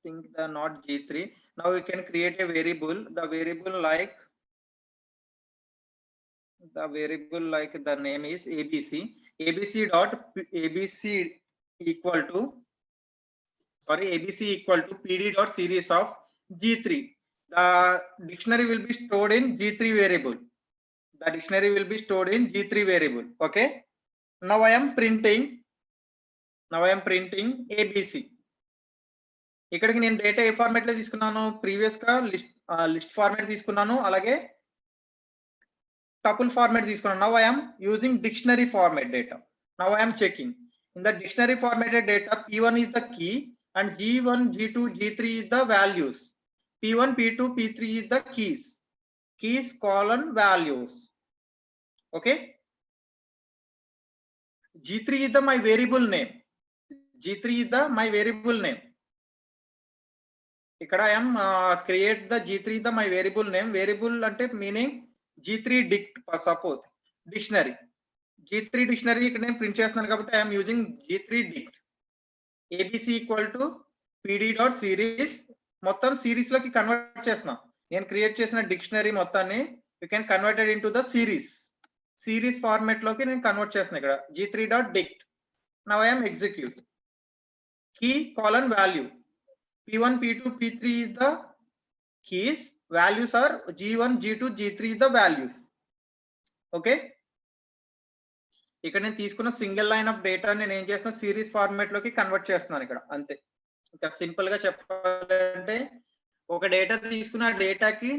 think the not G3. Now we can create a variable. The variable like the name is ABC. ABC equal to PD dot series of G3. The dictionary will be stored in G3 variable. Okay. Now I am printing ABC. ఇక్కడికి నేను data ఏ format లో తీసుకున్నాను, previous గా list format తీసుకున్నాను, అలాగే tuple format తీసుకున్నాను. Now I am using dictionary format data. Now I am checking in the dictionary formatted data, P1 is the key and G1, G2, G3 is the values. P1, P2, P3 is the keys colon values. Okay. G3 is the my variable name. G3 is the my variable name. Ikkada I am create the G3 is the my variable name. Variable ante meaning G3 dict suppose dictionary. G3 dictionary ikkada nenu print chestunanu kabatti I am using G3 dict. ABC equal to pd.series మొత్తం series లోకి convert చేస్తున్నా. నేను create చేసిన dictionary మొత్తాన్ని you can converted into the series format లోకి నేను convert చేస్తున్నా ఇక్కడ g3.dict. Now I am execute. Key colon value. P1, P2, P3 is the keys. Values are G1, G2, G3 is the values. Okay. ఇక్కడ నేను తీసుకున్న single line of data నేను ఏం చేస్తున్నా సిరీస్ ఫార్మాట్ లోకి కన్వర్ట్ చేస్తున్నాను ఇక్కడ అంతే. ఇంకా సింపుల్ గా చెప్పాలంటే ఒక డేటా తీసుకున్న డేటాకి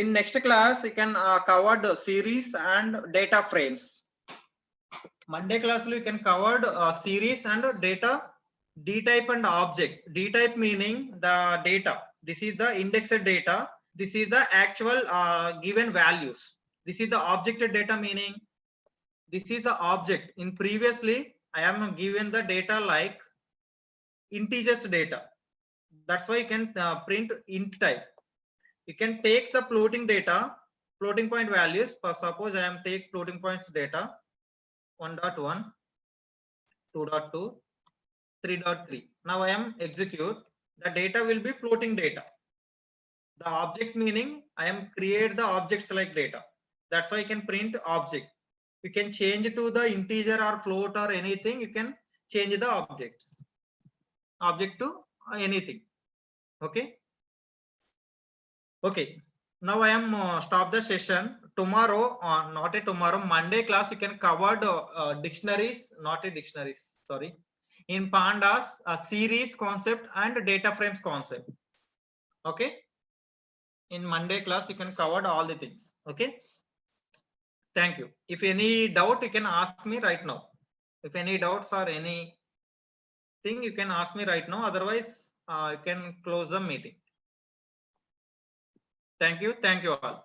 in next class you can covered series and data frames. Monday class లో you can covered series and data D type and object. D type meaning the data. This is the indexed data. This is the actual given values. This is the objected data meaning this is the object. In previously I am given the data like integers data. That's why you can print int type. You can take the floating data, floating point values. For suppose I am take floating points data 1.1, 2.2, 3.3. Now I am execute. The data will be floating data. The object meaning I am create the objects like data. That's why you can print object. You can change to the integer or float or anything. You can change the object to anything. Okay. Okay. Now I am stop the session. Tomorrow, not a tomorrow, Monday class you can cover dictionaries, not a dictionaries. Sorry. In pandas, a series concept and data frames concept. Okay. In Monday class you can cover all the things. Okay. Thank you. If any doubt you can ask me right now. If any doubts or anything you can ask me right now. Otherwise you can close the meeting. Thank you. Thank you all.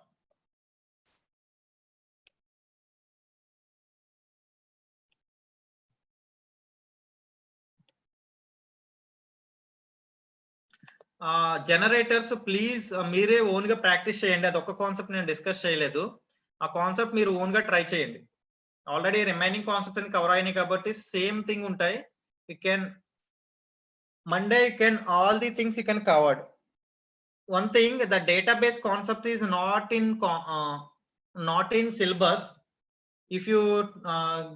Generators please మీరే own గా practice చేయండి. అది ఒక concept నేను discuss చేయలేదు. ఆ concept మీరు own గా ట్రై చేయండి. ఆల్రెడీ రిమైనింగ్ కాన్సెప్ట్ కవర్ అయినాయి కాబట్టి సేమ్ థింగ్ ఉంటాయి. You can Monday you can all the things you can covered. One thing the database concept is not in syllabus. If you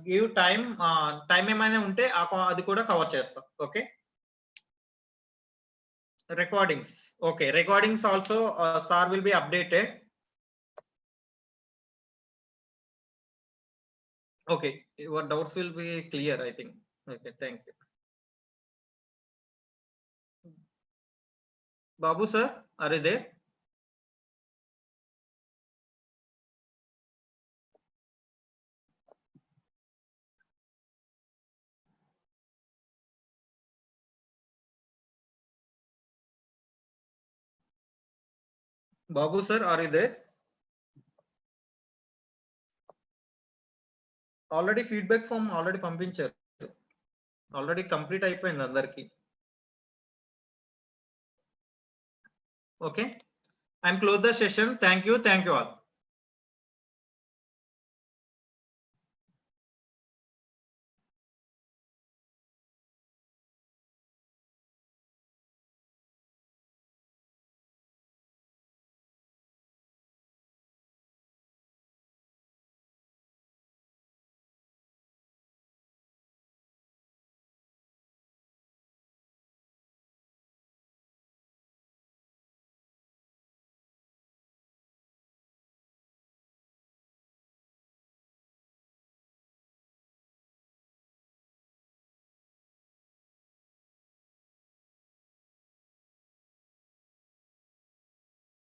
give time ఏమైనా ఉంటే అది కూడా cover చేస్తాం. Okay. Recordings. Okay, recordings also sir will be updated. Okay, your doubts will be clear, I think. Okay, thank you. Babu sir, are you there? Babu sir, are you there? Already feedback form already పంపించారు. Already complete అయిపోయింది అందరికి. Okay, I'm close the session. Thank you all.